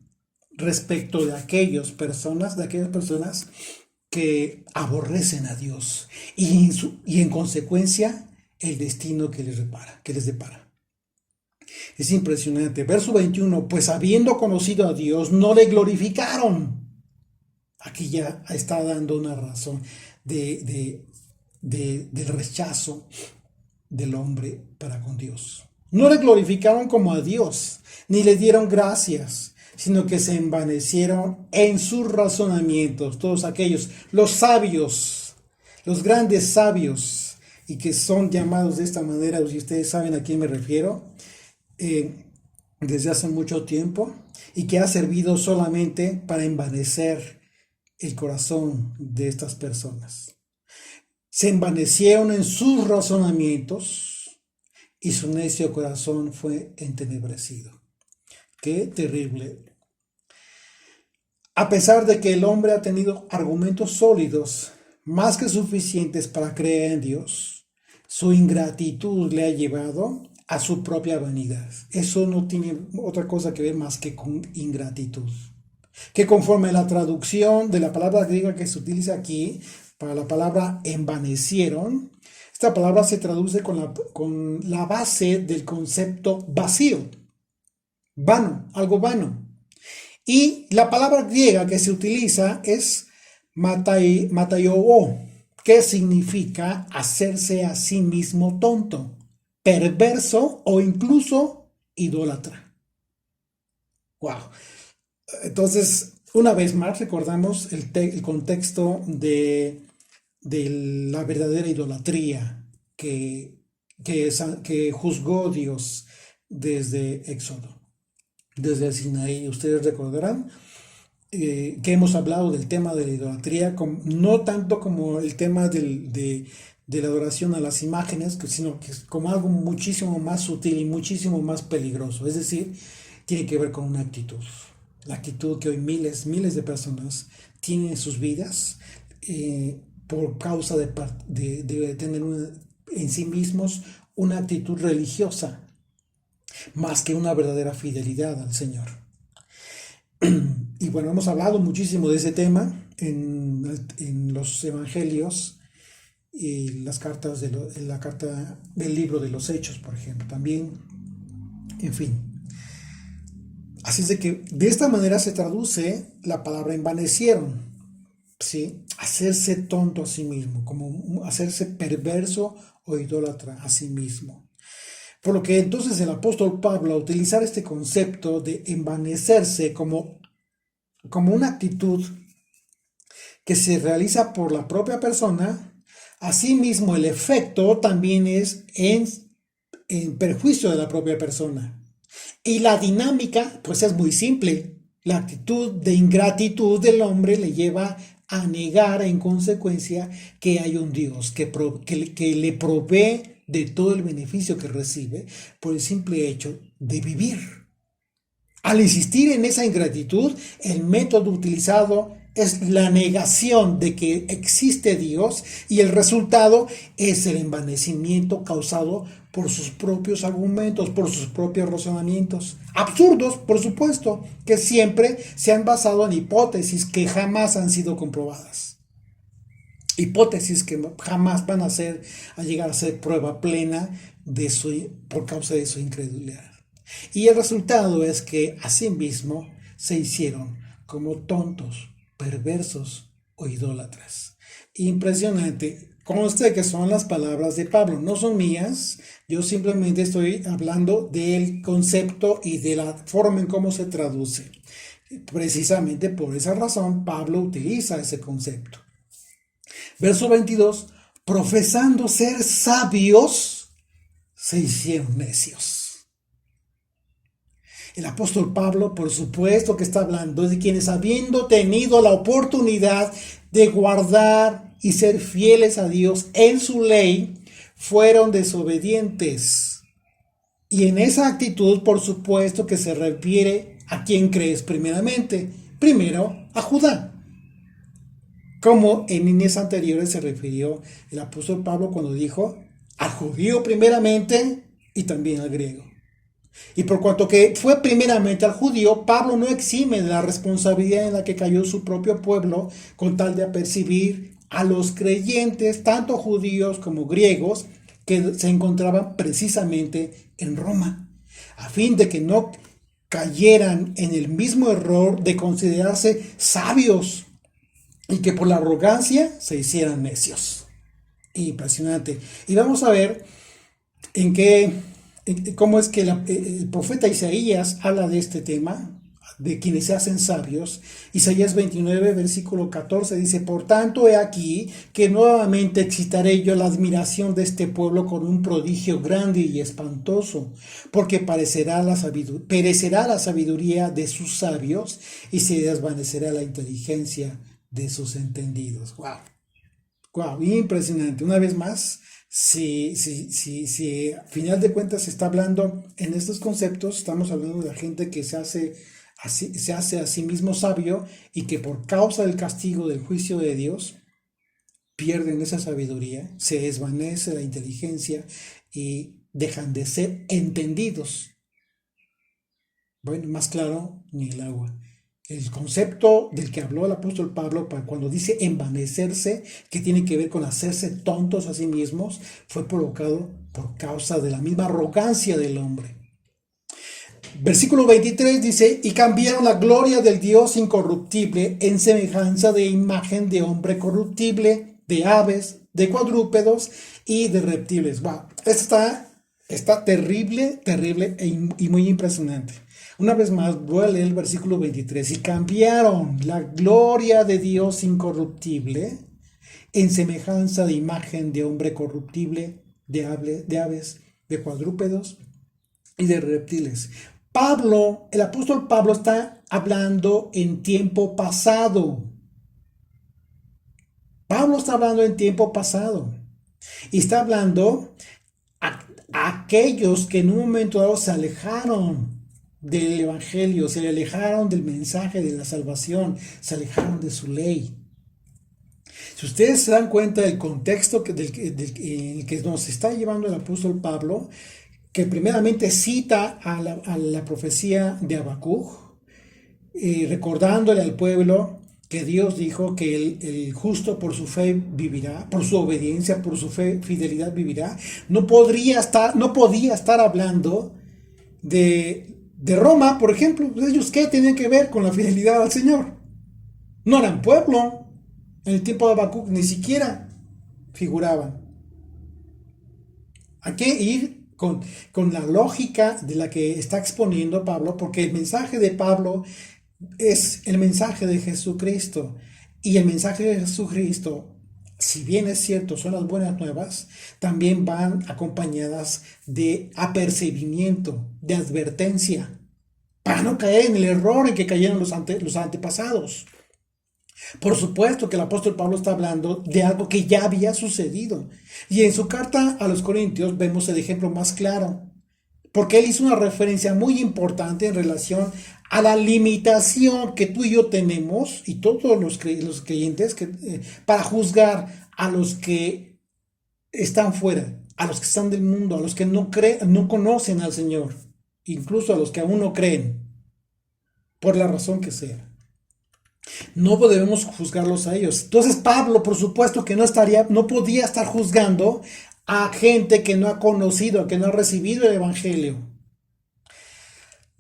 respecto de aquellas personas que aborrecen a Dios y en consecuencia el destino que les depara. Es impresionante. Verso 21, pues habiendo conocido a Dios, no le glorificaron. Aquí ya está dando una razón del rechazo del hombre para con Dios. No le glorificaron como a Dios, ni le dieron gracias, sino que se envanecieron en sus razonamientos. Todos aquellos, los sabios, los grandes sabios, y que son llamados de esta manera, si ustedes saben a quién me refiero, desde hace mucho tiempo, y que ha servido solamente para envanecer el corazón de estas personas. Se envanecieron en sus razonamientos y su necio corazón fue entenebrecido. Qué terrible. A pesar de que el hombre ha tenido argumentos sólidos, más que suficientes para creer en Dios, su ingratitud le ha llevado a su propia vanidad. Eso no tiene otra cosa que ver más que con ingratitud. Que conforme a la traducción de la palabra griega que se utiliza aquí, para la palabra envanecieron, esta palabra se traduce con la base del concepto vacío, vano, algo vano. Y la palabra griega que se utiliza es mataioo, que significa hacerse a sí mismo tonto, perverso o incluso idólatra. Wow. Entonces, una vez más recordamos el contexto de la verdadera idolatría que juzgó Dios desde Éxodo, desde el Sinaí. Ustedes recordarán que hemos hablado del tema de la idolatría, no tanto como el tema de la adoración a las imágenes, sino que es como algo muchísimo más sutil y muchísimo más peligroso. Es decir, tiene que ver con una actitud. La actitud que hoy miles de personas tienen en sus vidas por causa de tener en sí mismos una actitud religiosa, más que una verdadera fidelidad al Señor. Y bueno, hemos hablado muchísimo de ese tema en los evangelios y las cartas en la carta del libro de los Hechos, por ejemplo, también, en fin. Así es de que de esta manera se traduce la palabra envanecieron, ¿sí? Hacerse tonto a sí mismo, como hacerse perverso o idólatra a sí mismo. Por lo que entonces el apóstol Pablo, a utilizar este concepto de envanecerse como una actitud que se realiza por la propia persona, asimismo el efecto también es en perjuicio de la propia persona. Y la dinámica, pues es muy simple. La actitud de ingratitud del hombre le lleva a negar en consecuencia que hay un Dios que le provee de todo el beneficio que recibe por el simple hecho de vivir. Al insistir en esa ingratitud, el método utilizado es la negación de que existe Dios y el resultado es el envanecimiento causado por sus propios argumentos, por sus propios razonamientos. Absurdos, por supuesto, que siempre se han basado en hipótesis que jamás han sido comprobadas. Hipótesis que jamás van a llegar a ser prueba plena por causa de su incredulidad. Y el resultado es que asimismo se hicieron como tontos, perversos o idólatras. Impresionante. Conste que son las palabras de Pablo, no son mías. Yo simplemente estoy hablando del concepto y de la forma en cómo se traduce. Precisamente por esa razón Pablo utiliza ese concepto. Verso 22, profesando ser sabios, se hicieron necios. El apóstol Pablo, por supuesto que está hablando de quienes habiendo tenido la oportunidad de guardar y ser fieles a Dios en su ley, fueron desobedientes. Y en esa actitud, por supuesto que se refiere a quién crees primeramente. Primero a Judá. Como en líneas anteriores se refirió el apóstol Pablo cuando dijo al judío primeramente y también al griego. Y por cuanto que fue primeramente al judío, Pablo no exime de la responsabilidad en la que cayó su propio pueblo con tal de apercibir a los creyentes, tanto judíos como griegos, que se encontraban precisamente en Roma, a fin de que no cayeran en el mismo error de considerarse sabios y que por la arrogancia se hicieran necios. Impresionante. Y vamos a ver cómo es que el profeta Isaías habla de este tema, de quienes se hacen sabios. Isaías 29, versículo 14 dice: por tanto, he aquí que nuevamente excitaré yo la admiración de este pueblo con un prodigio grande y espantoso, porque perecerá la sabiduría de sus sabios y se desvanecerá la inteligencia de sus entendidos. Wow, impresionante. Una vez más, si a final de cuentas se está hablando en estos conceptos, estamos hablando de la gente que se hace a sí mismo sabio y que por causa del castigo del juicio de Dios pierden esa sabiduría, se desvanece la inteligencia y dejan de ser entendidos. Bueno, más claro ni el agua. El concepto del que habló el apóstol Pablo cuando dice envanecerse, que tiene que ver con hacerse tontos a sí mismos, fue provocado por causa de la misma arrogancia del hombre. Versículo 23 dice: y cambiaron la gloria del Dios incorruptible en semejanza de imagen de hombre corruptible, de aves, de cuadrúpedos y de reptiles. Esto está Está terrible, terrible y muy impresionante. Una vez más, voy a leer el versículo 23. Y cambiaron la gloria de Dios incorruptible en semejanza de imagen de hombre corruptible, de aves, de cuadrúpedos y de reptiles. Pablo, el apóstol Pablo está hablando en tiempo pasado. Pablo está hablando en tiempo pasado. Y está hablando a aquellos que en un momento dado se alejaron del evangelio, se alejaron del mensaje de la salvación, se alejaron de su ley. Si ustedes se dan cuenta del contexto en el que nos está llevando el apóstol Pablo, que primeramente cita a la profecía de Habacuc, recordándole al pueblo que Dios dijo que el justo por su fe vivirá, por su obediencia, por su fe, fidelidad vivirá. No podía estar hablando de Roma, por ejemplo. ¿Ellos qué tenían que ver con la fidelidad al Señor? No eran pueblo. En el tiempo de Habacuc ni siquiera figuraban. Hay que ir con la lógica de la que está exponiendo Pablo, porque el mensaje de Pablo es el mensaje de Jesucristo. Y el mensaje de Jesucristo, si bien es cierto, son las buenas nuevas, también van acompañadas de apercibimiento, de advertencia, para no caer en el error en que cayeron los antepasados. Por supuesto que el apóstol Pablo está hablando de algo que ya había sucedido. Y en su carta a los Corintios vemos el ejemplo más claro, porque él hizo una referencia muy importante en relación a la limitación que tú y yo tenemos, y todos los creyentes, para juzgar a los que están fuera, a los que están del mundo, a los que no conocen al Señor, incluso a los que aún no creen, por la razón que sea. No debemos juzgarlos a ellos. Entonces Pablo, por supuesto que no podía estar juzgando a gente que no ha conocido, que no ha recibido el Evangelio.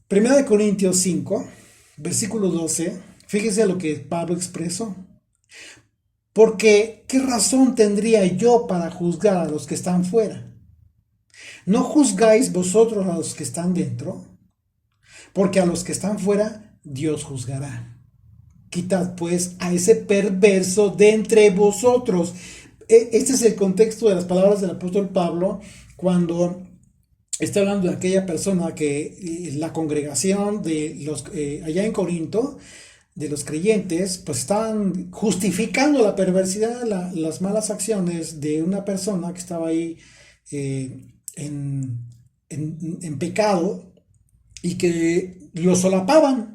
Primera de Corintios 5, versículo 12, fíjese lo que Pablo expresó. Porque, ¿qué razón tendría yo para juzgar a los que están fuera? ¿No juzgáis vosotros a los que están dentro? Porque a los que están fuera, Dios juzgará. Quitad pues a ese perverso de entre vosotros. Este es el contexto de las palabras del apóstol Pablo cuando está hablando de aquella persona que la congregación de los allá en Corinto, de los creyentes, pues estaban justificando la perversidad, las malas acciones de una persona que estaba ahí en pecado y que lo solapaban.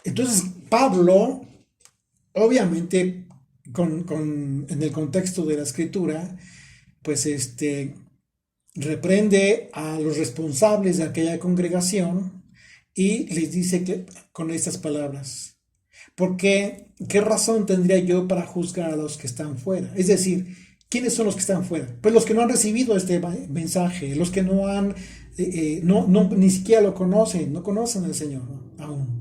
Entonces Pablo, obviamente, en el contexto de la escritura, pues reprende a los responsables de aquella congregación y les dice que, con estas palabras, porque ¿qué razón tendría yo para juzgar a los que están fuera? Es decir, ¿quiénes son los que están fuera? Pues los que no han recibido este mensaje, los que no han, ni siquiera lo conocen, no conocen al Señor, ¿no? Aún.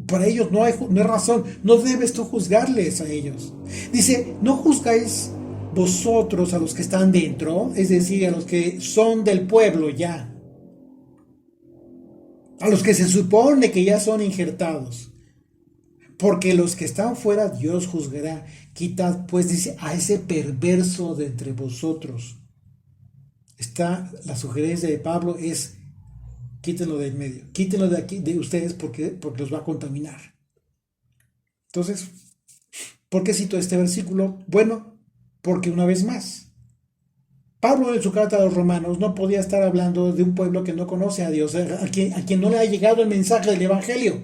Para ellos no hay razón, no debes tú juzgarles a ellos. Dice, no juzgáis vosotros a los que están dentro, es decir, a los que son del pueblo ya, a los que se supone que ya son injertados, porque los que están fuera Dios juzgará. Quitad pues, dice, a ese perverso de entre vosotros. La sugerencia de Pablo es: quítenlo del medio, quítenlo de aquí, de ustedes, porque los va a contaminar. Entonces, ¿por qué cito este versículo? Bueno, porque una vez más, Pablo en su carta a los romanos no podía estar hablando de un pueblo que no conoce a Dios, a quien no le ha llegado el mensaje del Evangelio.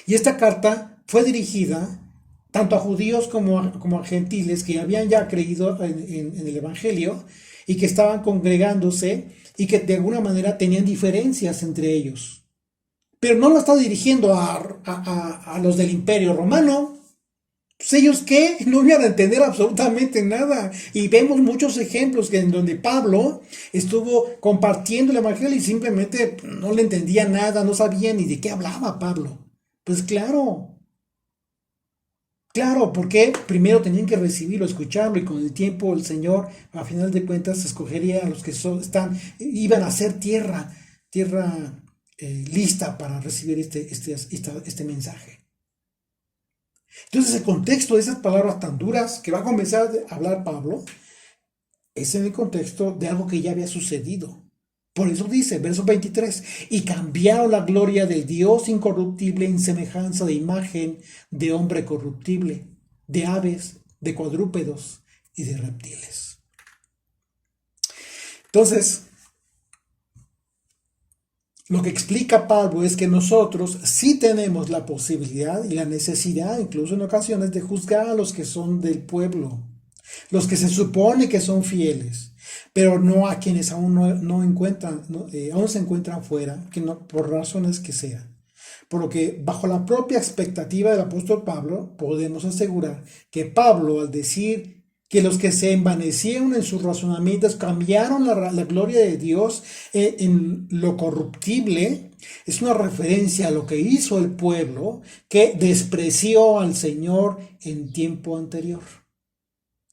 Y esta carta fue dirigida tanto a judíos como a gentiles que habían ya creído en el Evangelio y que estaban congregándose y que de alguna manera tenían diferencias entre ellos. Pero no lo está dirigiendo a los del Imperio Romano. Pues ellos qué, no iban a entender absolutamente nada. Y vemos muchos ejemplos en donde Pablo estuvo compartiendo el Evangelio y simplemente no le entendía nada, no sabía ni de qué hablaba Pablo. Pues claro, Claro, porque primero tenían que recibirlo, escucharlo, y con el tiempo el Señor, a final de cuentas, escogería a los que iban a ser tierra lista para recibir este mensaje. Entonces, el contexto de esas palabras tan duras que va a comenzar a hablar Pablo es en el contexto de algo que ya había sucedido. Por eso dice, verso 23, y cambiaron la gloria del Dios incorruptible en semejanza de imagen de hombre corruptible, de aves, de cuadrúpedos y de reptiles. Entonces, lo que explica Pablo es que nosotros sí tenemos la posibilidad y la necesidad, incluso en ocasiones, de juzgar a los que son del pueblo, los que se supone que son fieles, pero no a quienes aún no encuentran, aún se encuentran fuera, que no, por razones que sean. Por lo que, bajo la propia expectativa del apóstol Pablo, podemos asegurar que Pablo, al decir que los que se envanecieron en sus razonamientos cambiaron la gloria de Dios en lo corruptible, es una referencia a lo que hizo el pueblo que despreció al Señor en tiempo anterior.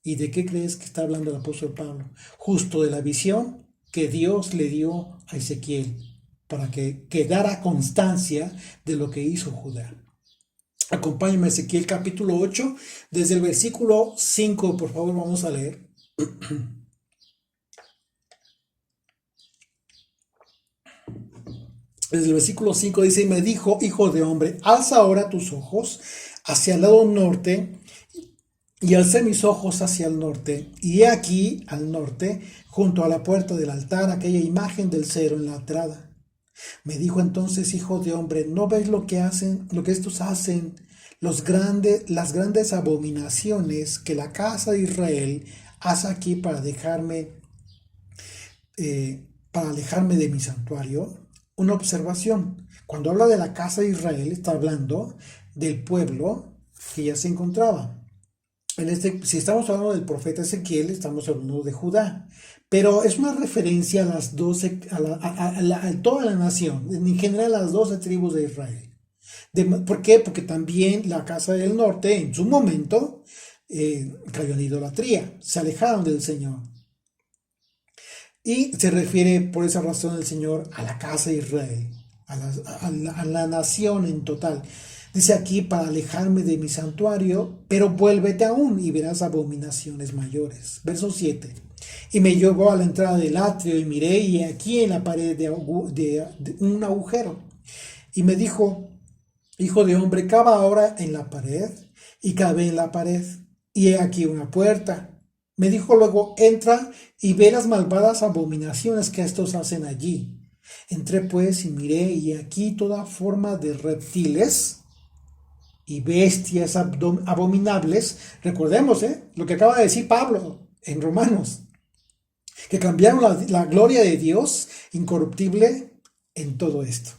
¿Y de qué crees que está hablando el apóstol Pablo? Justo de la visión que Dios le dio a Ezequiel para que quedara constancia de lo que hizo Judá. Acompáñame a Ezequiel capítulo 8, desde el versículo 5, por favor, vamos a leer. Desde el versículo 5 dice, y me dijo, hijo de hombre, alza ahora tus ojos hacia el lado norte. Y alcé mis ojos hacia el norte, y he aquí, al norte, junto a la puerta del altar, aquella imagen del cero en la entrada. Me dijo entonces, hijo de hombre, ¿no ves lo que estos hacen, las grandes abominaciones que la casa de Israel hace aquí para alejarme de mi santuario? Una observación. Cuando habla de la casa de Israel, está hablando del pueblo que ya se encontraba. Si estamos hablando del profeta Ezequiel, estamos hablando de Judá, pero es una referencia a las 12, a toda la nación, en general a las 12 tribus de Israel. ¿Por qué? Porque también la casa del norte, en su momento, cayó en idolatría, se alejaron del Señor. Y se refiere por esa razón el Señor a la casa de Israel, a la nación en total. Dice aquí, para alejarme de mi santuario, pero vuélvete aún y verás abominaciones mayores. Verso 7. Y me llevó a la entrada del atrio y miré, y aquí en la pared de un agujero. Y me dijo, hijo de hombre, cava ahora en la pared. Y cavé en la pared, y he aquí una puerta. Me dijo luego, entra y ve las malvadas abominaciones que estos hacen allí. Entré pues y miré, y aquí toda forma de reptiles y bestias abominables. Recordemos lo que acaba de decir Pablo en Romanos, que cambiaron la gloria de Dios incorruptible en todo esto.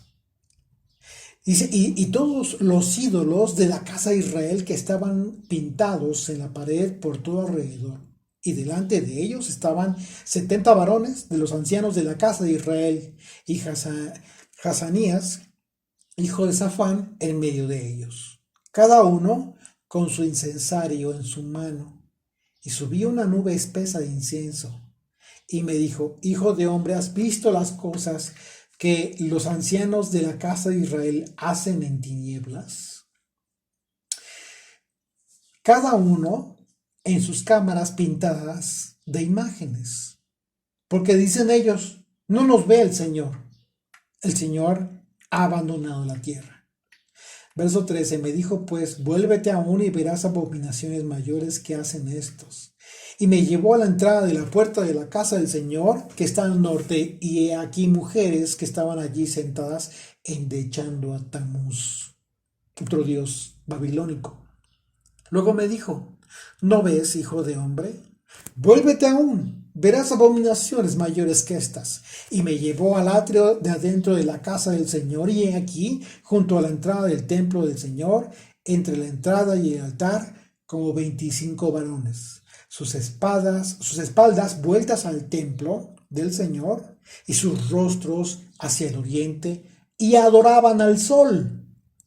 Dice, y todos los ídolos de la casa de Israel que estaban pintados en la pared por todo alrededor, y delante de ellos estaban 70 varones de los ancianos de la casa de Israel, y Hazanías, hijo de Safán, en medio de ellos, cada uno con su incensario en su mano, y subía una nube espesa de incienso. Y me dijo, hijo de hombre, ¿has visto las cosas que los ancianos de la casa de Israel hacen en tinieblas? Cada uno en sus cámaras pintadas de imágenes, porque dicen ellos, no nos ve el Señor ha abandonado la tierra. Verso 13, me dijo pues, vuélvete aún y verás abominaciones mayores que hacen estos. Y me llevó a la entrada de la puerta de la casa del Señor, que está al norte, y he aquí mujeres que estaban allí sentadas endechando a Tamuz, otro dios babilónico. Luego me dijo, ¿no ves, hijo de hombre? Vuélvete aún, verás abominaciones mayores que estas. Y me llevó al atrio de adentro de la casa del Señor, y he aquí, junto a la entrada del templo del Señor, entre la entrada y el altar, como 25 varones, sus espaldas vueltas al templo del Señor, y sus rostros hacia el oriente, y adoraban al sol,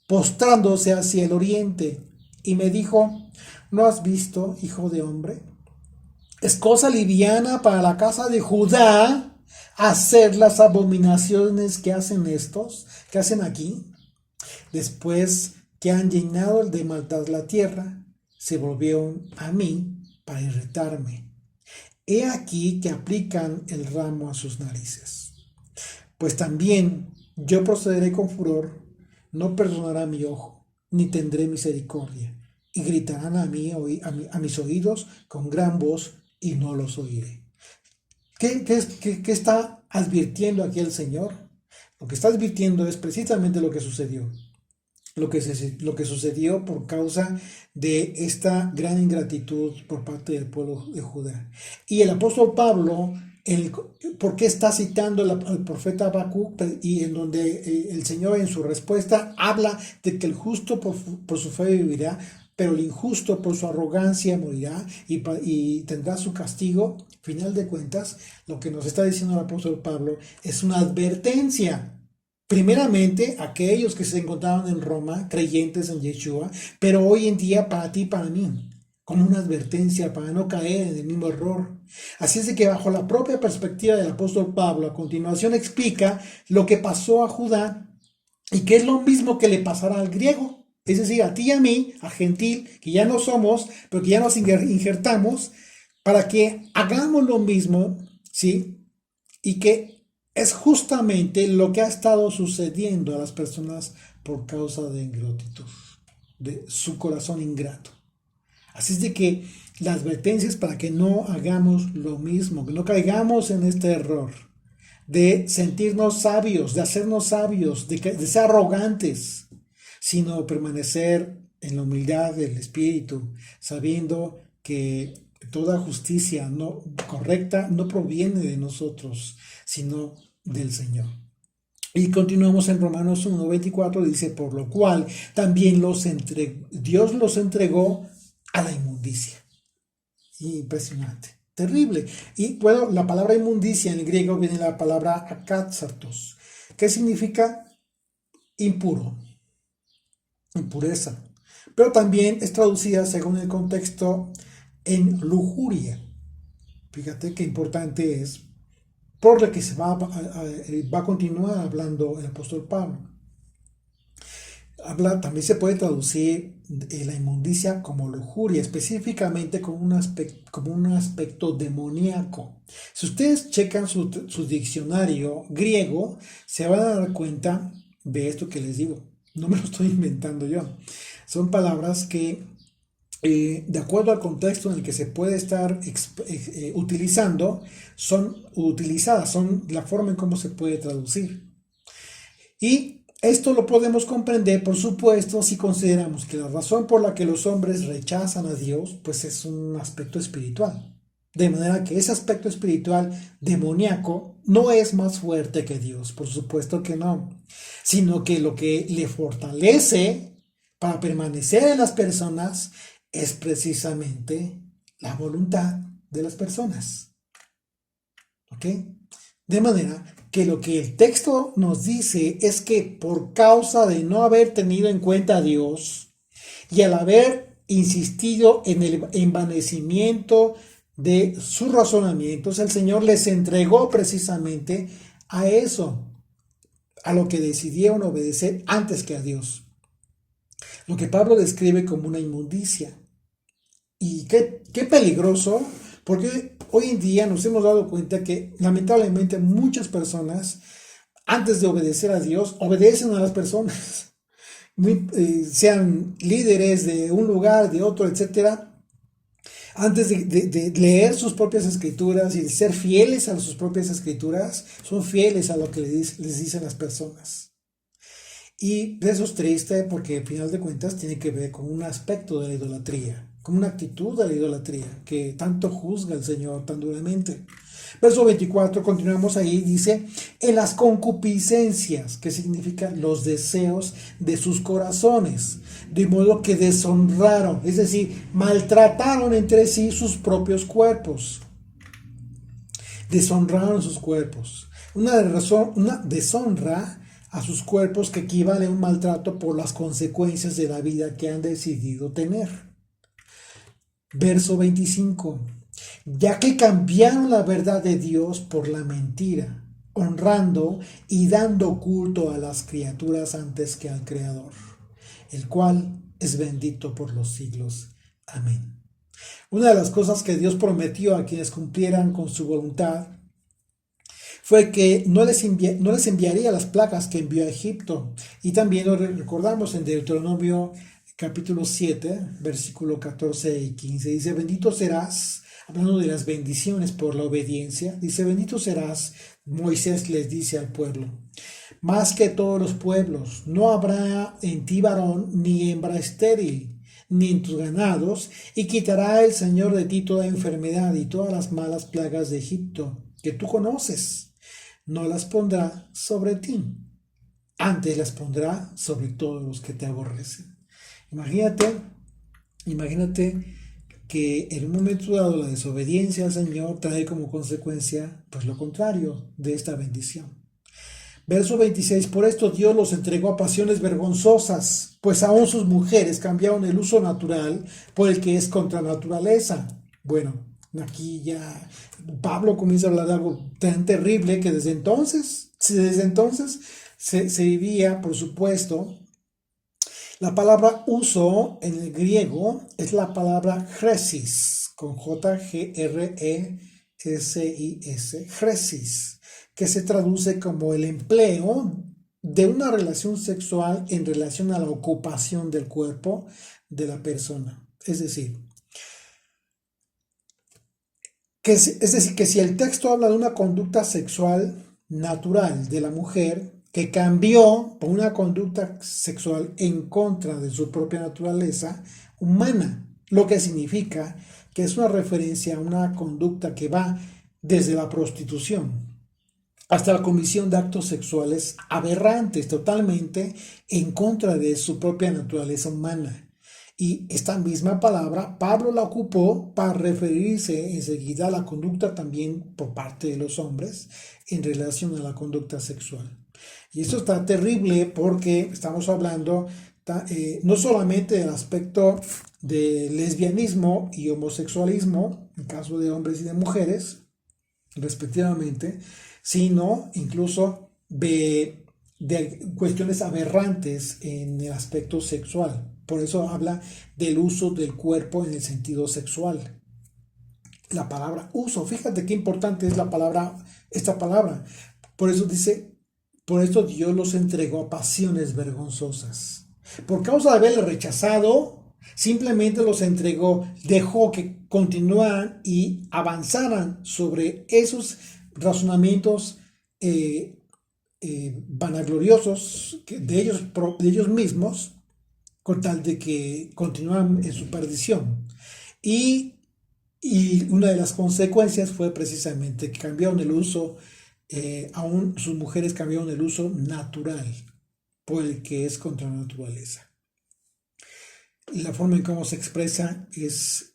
postrándose hacia el oriente. y me dijo: ¿no has visto, hijo de hombre? Es cosa liviana para la casa de Judá hacer las abominaciones que hacen estos, que hacen aquí. Después que han llenado de maldad la tierra, se volvieron a mí para irritarme. He aquí que aplican el ramo a sus narices. Pues también yo procederé con furor, no perdonará mi ojo, ni tendré misericordia, y gritarán a mis oídos con gran voz, y no los oiré. ¿Qué está advirtiendo aquí el Señor? Lo que está advirtiendo es precisamente lo que sucedió. Lo que sucedió por causa de esta gran ingratitud por parte del pueblo de Judá. Y el apóstol Pablo, ¿por qué está citando al profeta Habacuc? Y en donde el Señor en su respuesta habla de que el justo por su fe vivirá, pero el injusto por su arrogancia morirá y tendrá su castigo. Final de cuentas, lo que nos está diciendo el apóstol Pablo es una advertencia. Primeramente, aquellos que se encontraban en Roma, creyentes en Yeshua, pero hoy en día para ti y para mí, como una advertencia para no caer en el mismo error. Así es de que bajo la propia perspectiva del apóstol Pablo, a continuación explica lo que pasó a Judá y que es lo mismo que le pasará al griego. Es decir, a ti y a mí, a gentil, que ya no somos, pero que ya nos injertamos, para que hagamos lo mismo, ¿sí? Y que es justamente lo que ha estado sucediendo a las personas por causa de ingratitud, de su corazón ingrato. Así es de que la advertencia es para que no hagamos lo mismo, que no caigamos en este error de sentirnos sabios, de hacernos sabios, de ser arrogantes, sino permanecer en la humildad del espíritu, sabiendo que toda justicia correcta no proviene de nosotros, sino del Señor. Y continuamos en Romanos 1:24, dice: por lo cual también Dios los entregó a la inmundicia. Impresionante, terrible. Y bueno, la palabra inmundicia en el griego viene la palabra akatsartos, que significa impuro, impureza, pero también es traducida según el contexto en lujuria. Fíjate qué importante es, por lo que se va a continuar hablando el apóstol Pablo. También se puede traducir la inmundicia como lujuria, específicamente como un aspecto demoníaco. Si ustedes checan su diccionario griego, se van a dar cuenta de esto que les digo. No me lo estoy inventando yo. Son palabras que, de acuerdo al contexto en el que se puede estar utilizando, son utilizadas, son la forma en cómo se puede traducir. Y esto lo podemos comprender, por supuesto, si consideramos que la razón por la que los hombres rechazan a Dios, pues es un aspecto espiritual. De manera que ese aspecto espiritual demoníaco no es más fuerte que Dios, por supuesto que no, sino que lo que le fortalece para permanecer en las personas es precisamente la voluntad de las personas. ¿Ok? De manera que lo que el texto nos dice es que por causa de no haber tenido en cuenta a Dios y al haber insistido en el envanecimiento de sus razonamientos, el Señor les entregó precisamente a eso, a lo que decidieron obedecer antes que a Dios. Lo que Pablo describe como una inmundicia. Y qué peligroso, porque hoy en día nos hemos dado cuenta que lamentablemente muchas personas, antes de obedecer a Dios, obedecen a las personas. Sean líderes de un lugar, de otro, etcétera. Antes de leer sus propias escrituras y de ser fieles a sus propias escrituras, son fieles a lo que les dicen las personas. Y eso es triste porque al final de cuentas tiene que ver con un aspecto de la idolatría, con una actitud de la idolatría que tanto juzga el Señor tan duramente. Verso 24, continuamos ahí, dice: en las concupiscencias, que significan los deseos de sus corazones, de modo que deshonraron, es decir, maltrataron entre sí sus propios cuerpos. Deshonraron sus cuerpos. Una deshonra a sus cuerpos que equivale a un maltrato por las consecuencias de la vida que han decidido tener. Verso 25. Ya que cambiaron la verdad de Dios por la mentira, honrando y dando culto a las criaturas antes que al Creador, el cual es bendito por los siglos. Amén. Una de las cosas que Dios prometió a quienes cumplieran con su voluntad fue que no les enviaría las plagas que envió a Egipto. Y también lo recordamos en Deuteronomio capítulo 7, versículo 14 y 15. Dice, bendito serás, hablando de las bendiciones por la obediencia, dice, bendito serás, Moisés les dice al pueblo, más que todos los pueblos, no habrá en ti varón ni hembra estéril, ni en tus ganados, y quitará el Señor de ti toda enfermedad y todas las malas plagas de Egipto, que tú conoces, no las pondrá sobre ti, antes las pondrá sobre todos los que te aborrecen. Imagínate que en un momento dado la desobediencia al Señor trae como consecuencia pues lo contrario de esta bendición. Verso 26, por esto Dios los entregó a pasiones vergonzosas, pues aún sus mujeres cambiaron el uso natural por el que es contra naturaleza. Bueno, aquí ya Pablo comienza a hablar de algo tan terrible que desde entonces se vivía, por supuesto. La palabra uso en el griego es la palabra chresis, con J-G-R-E-S-I-S, chresis, que se traduce como el empleo de una relación sexual en relación a la ocupación del cuerpo de la persona. Es decir, que si el texto habla de una conducta sexual natural de la mujer, que cambió por una conducta sexual en contra de su propia naturaleza humana, lo que significa que es una referencia a una conducta que va desde la prostitución hasta la comisión de actos sexuales aberrantes, totalmente en contra de su propia naturaleza humana. Y esta misma palabra Pablo la ocupó para referirse enseguida a la conducta también por parte de los hombres en relación a la conducta sexual. Y esto está terrible porque estamos hablando no solamente del aspecto de lesbianismo y homosexualismo, en caso de hombres y de mujeres, respectivamente, sino incluso de cuestiones aberrantes en el aspecto sexual. Por eso habla del uso del cuerpo en el sentido sexual. La palabra uso, fíjate qué importante es esta palabra. Por eso dice, por esto Dios los entregó a pasiones vergonzosas. Por causa de haberle rechazado, simplemente los entregó, dejó que continuaran y avanzaran sobre esos razonamientos vanagloriosos de ellos mismos, con tal de que continuaran en su perdición. Y una de las consecuencias fue precisamente que cambiaron el uso, aún sus mujeres cambiaron el uso natural por el que es contra la naturaleza. Y la forma en cómo se expresa es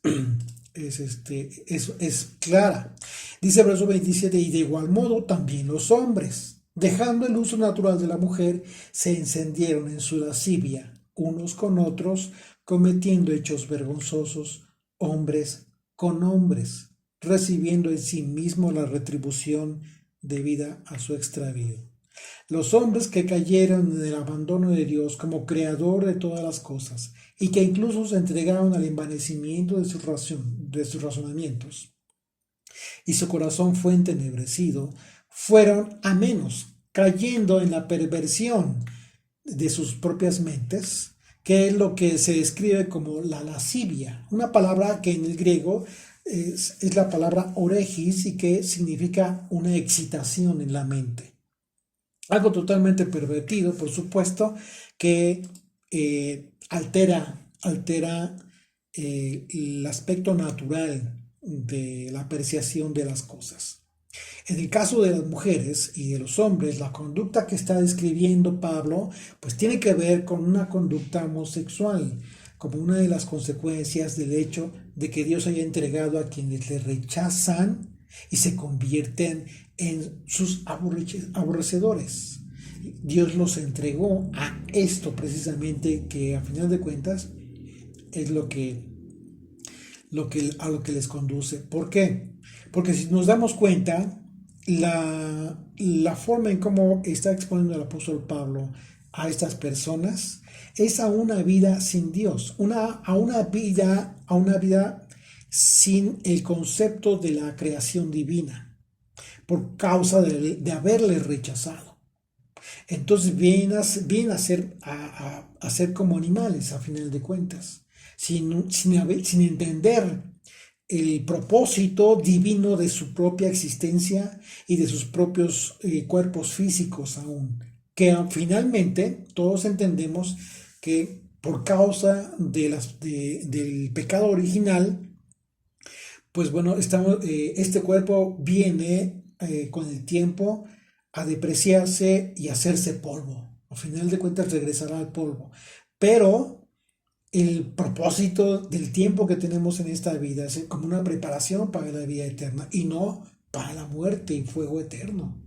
clara. Dice el verso 27, y de igual modo también los hombres, dejando el uso natural de la mujer, se encendieron en su lascivia unos con otros, cometiendo hechos vergonzosos, hombres con hombres, recibiendo en sí mismo la retribución debida a su extravío. Los hombres que cayeron en el abandono de Dios como creador de todas las cosas y que incluso se entregaron al envanecimiento de sus razonamientos y su corazón fue entenebrecido, fueron a menos, cayendo en la perversión de sus propias mentes, que es lo que se describe como la lascivia, una palabra que en el griego es la palabra oregis y que significa una excitación en la mente. Algo totalmente pervertido, por supuesto, que altera el aspecto natural de la apreciación de las cosas. En el caso de las mujeres y de los hombres, la conducta que está describiendo Pablo, pues tiene que ver con una conducta homosexual, como una de las consecuencias del hecho de que Dios haya entregado a quienes le rechazan y se convierten en sus aborrecedores. Dios los entregó a esto precisamente, que a final de cuentas es a lo que les conduce. ¿Por qué? Porque si nos damos cuenta, la forma en cómo está exponiendo el apóstol Pablo a estas personas es a una vida sin Dios, a una vida sin el concepto de la creación divina, por causa de haberle rechazado. Entonces vienen a ser como animales, a final de cuentas, sin entender el propósito divino de su propia existencia y de sus propios cuerpos físicos aún. Que finalmente todos entendemos que por causa del pecado original, pues bueno, este cuerpo viene con el tiempo a depreciarse y a hacerse polvo. Al final de cuentas regresará al polvo. Pero el propósito del tiempo que tenemos en esta vida es como una preparación para la vida eterna y no para la muerte y fuego eterno.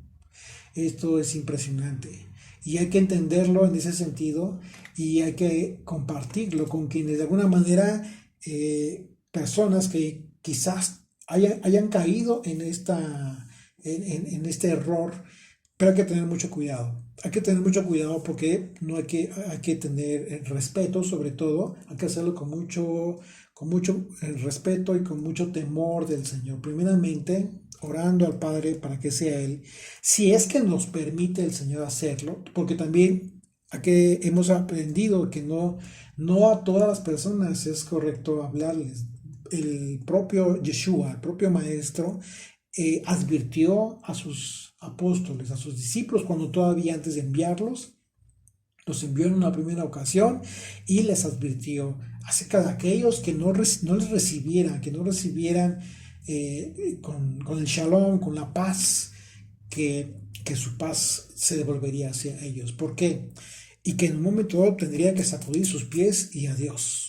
Esto es impresionante y hay que entenderlo en ese sentido y hay que compartirlo con quienes de alguna manera, personas que quizás hayan caído en este error, pero hay que tener mucho cuidado. Hay que tener mucho cuidado porque no hay que tener respeto, sobre todo, hay que hacerlo con mucho respeto y con mucho temor del Señor. Primeramente, orando al Padre para que sea Él, si es que nos permite el Señor hacerlo, porque también hemos aprendido que no a todas las personas es correcto hablarles. El propio Yeshua, el propio Maestro, advirtió a sus apóstoles, a sus discípulos, cuando todavía antes de enviarlos, los envió en una primera ocasión y les advirtió acerca de aquellos que no les recibieran, que no recibieran con el shalom, con la paz, que su paz se devolvería hacia ellos. ¿Por qué? Y que en un momento dado tendría que sacudir sus pies y adiós.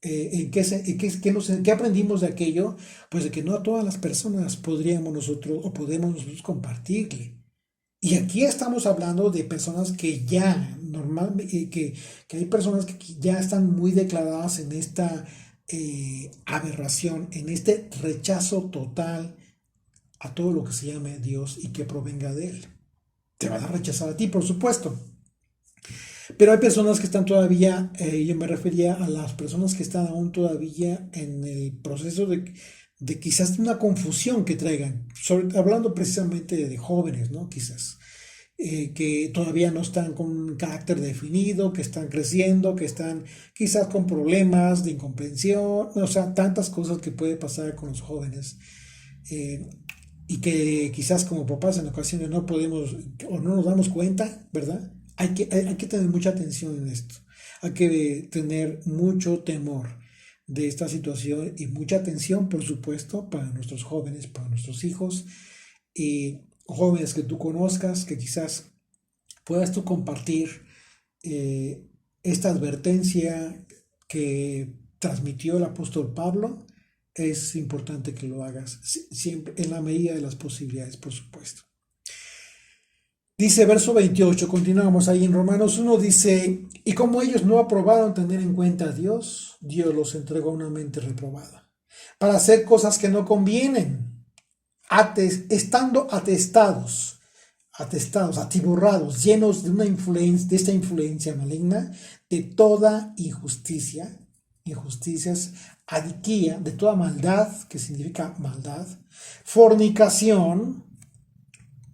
¿Qué aprendimos de aquello? Pues de que no a todas las personas podemos nosotros compartirle. Y aquí estamos hablando de personas que ya normalmente, que hay personas que ya están muy declaradas en esta aberración, en este rechazo total a todo lo que se llame Dios y que provenga de Él. Te van a rechazar a ti, por supuesto. Pero hay personas que están todavía, yo me refería a las personas que están aún todavía en el proceso de quizás una confusión que traigan, hablando precisamente de jóvenes, ¿no? Quizás, que todavía no están con un carácter definido, que están creciendo, que están quizás con problemas de incomprensión, o sea, tantas cosas que puede pasar con los jóvenes. Y que quizás como papás en ocasiones no podemos o no nos damos cuenta, ¿verdad? Hay que tener mucha atención en esto. Hay que tener mucho temor de esta situación y mucha atención, por supuesto, para nuestros jóvenes, para nuestros hijos y jóvenes que tú conozcas, que quizás puedas tú compartir esta advertencia que transmitió el apóstol Pablo. Es importante que lo hagas, siempre en la medida de las posibilidades, por supuesto. Dice verso 28, continuamos ahí en Romanos 1, dice, y como ellos no aprobaron tener en cuenta a Dios, Dios los entregó a una mente reprobada, para hacer cosas que no convienen, estando atestados, atiborrados, llenos de esta influencia maligna, de toda injusticias, adiquía, de toda maldad, que significa maldad, fornicación.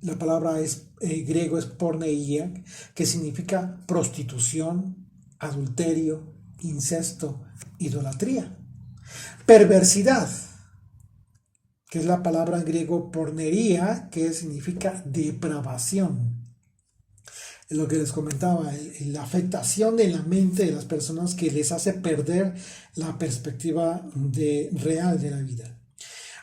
La palabra griego es porneia, que significa prostitución, adulterio, incesto, idolatría. Perversidad, que es la palabra en griego pornería, que significa depravación. Es lo que les comentaba, la afectación de la mente de las personas que les hace perder la perspectiva real de la vida.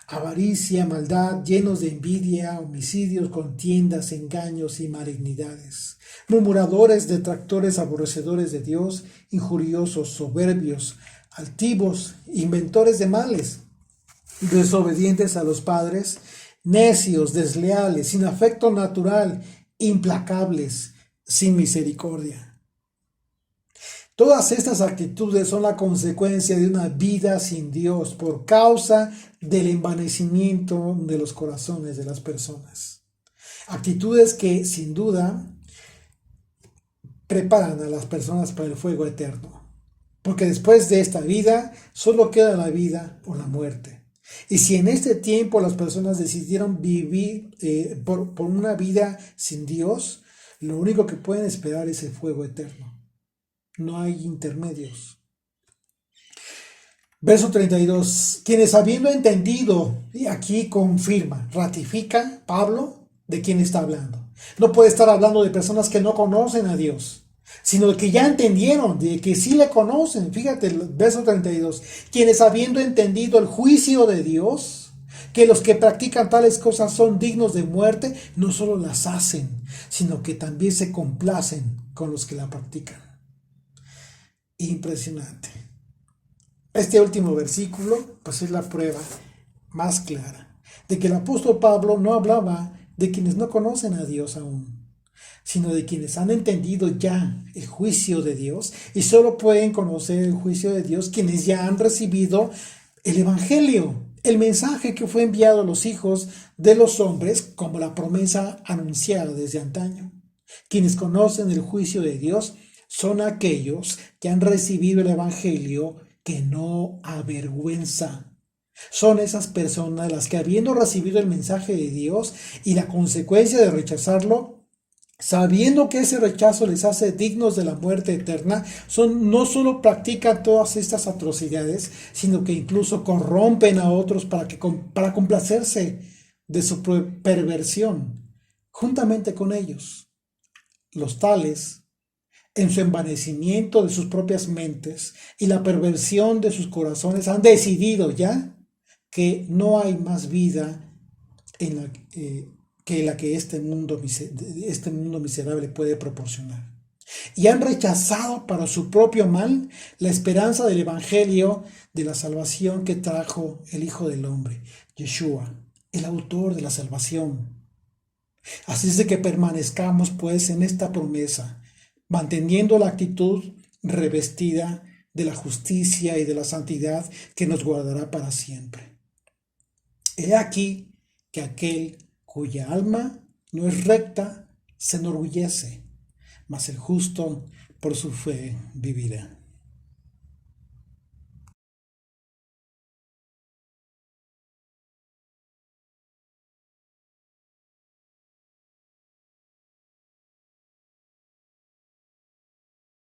Avaricia, maldad, llenos de envidia, homicidios, contiendas, engaños y malignidades. Murmuradores, detractores, aborrecedores de Dios, injuriosos, soberbios, altivos, inventores de males, desobedientes a los padres, necios, desleales, sin afecto natural, implacables, sin misericordia. Todas estas actitudes son la consecuencia de una vida sin Dios por causa del envanecimiento de los corazones de las personas. Actitudes que sin duda preparan a las personas para el fuego eterno. Porque después de esta vida solo queda la vida o la muerte. Y si en este tiempo las personas decidieron vivir por una vida sin Dios, lo único que pueden esperar es el fuego eterno. No hay intermedios. Verso 32. Quienes habiendo entendido, y aquí confirma, ratifica Pablo de quién está hablando. No puede estar hablando de personas que no conocen a Dios, sino de que ya entendieron, de que sí le conocen. Fíjate el verso 32. Quienes habiendo entendido el juicio de Dios, que los que practican tales cosas son dignos de muerte, no solo las hacen, sino que también se complacen con los que la practican. Impresionante. Este último versículo pues es la prueba más clara de que el apóstol Pablo no hablaba de quienes no conocen a Dios aún, sino de quienes han entendido ya el juicio de Dios, y solo pueden conocer el juicio de Dios quienes ya han recibido el evangelio, el mensaje que fue enviado a los hijos de los hombres como la promesa anunciada desde antaño. Quienes conocen el juicio de Dios son aquellos que han recibido el evangelio que no avergüenza. Son esas personas las que, habiendo recibido el mensaje de Dios y la consecuencia de rechazarlo, sabiendo que ese rechazo les hace dignos de la muerte eterna, no solo practican todas estas atrocidades, sino que incluso corrompen a otros para complacerse de su perversión, juntamente con ellos. Los tales, en su envanecimiento de sus propias mentes y la perversión de sus corazones, han decidido ya que no hay más vida que la que este mundo miserable puede proporcionar. Y han rechazado para su propio mal la esperanza del evangelio de la salvación que trajo el Hijo del Hombre, Yeshua, el autor de la salvación. Así es de que permanezcamos pues en esta promesa, manteniendo la actitud revestida de la justicia y de la santidad que nos guardará para siempre. He aquí que aquel cuya alma no es recta se enorgullece, mas el justo por su fe vivirá.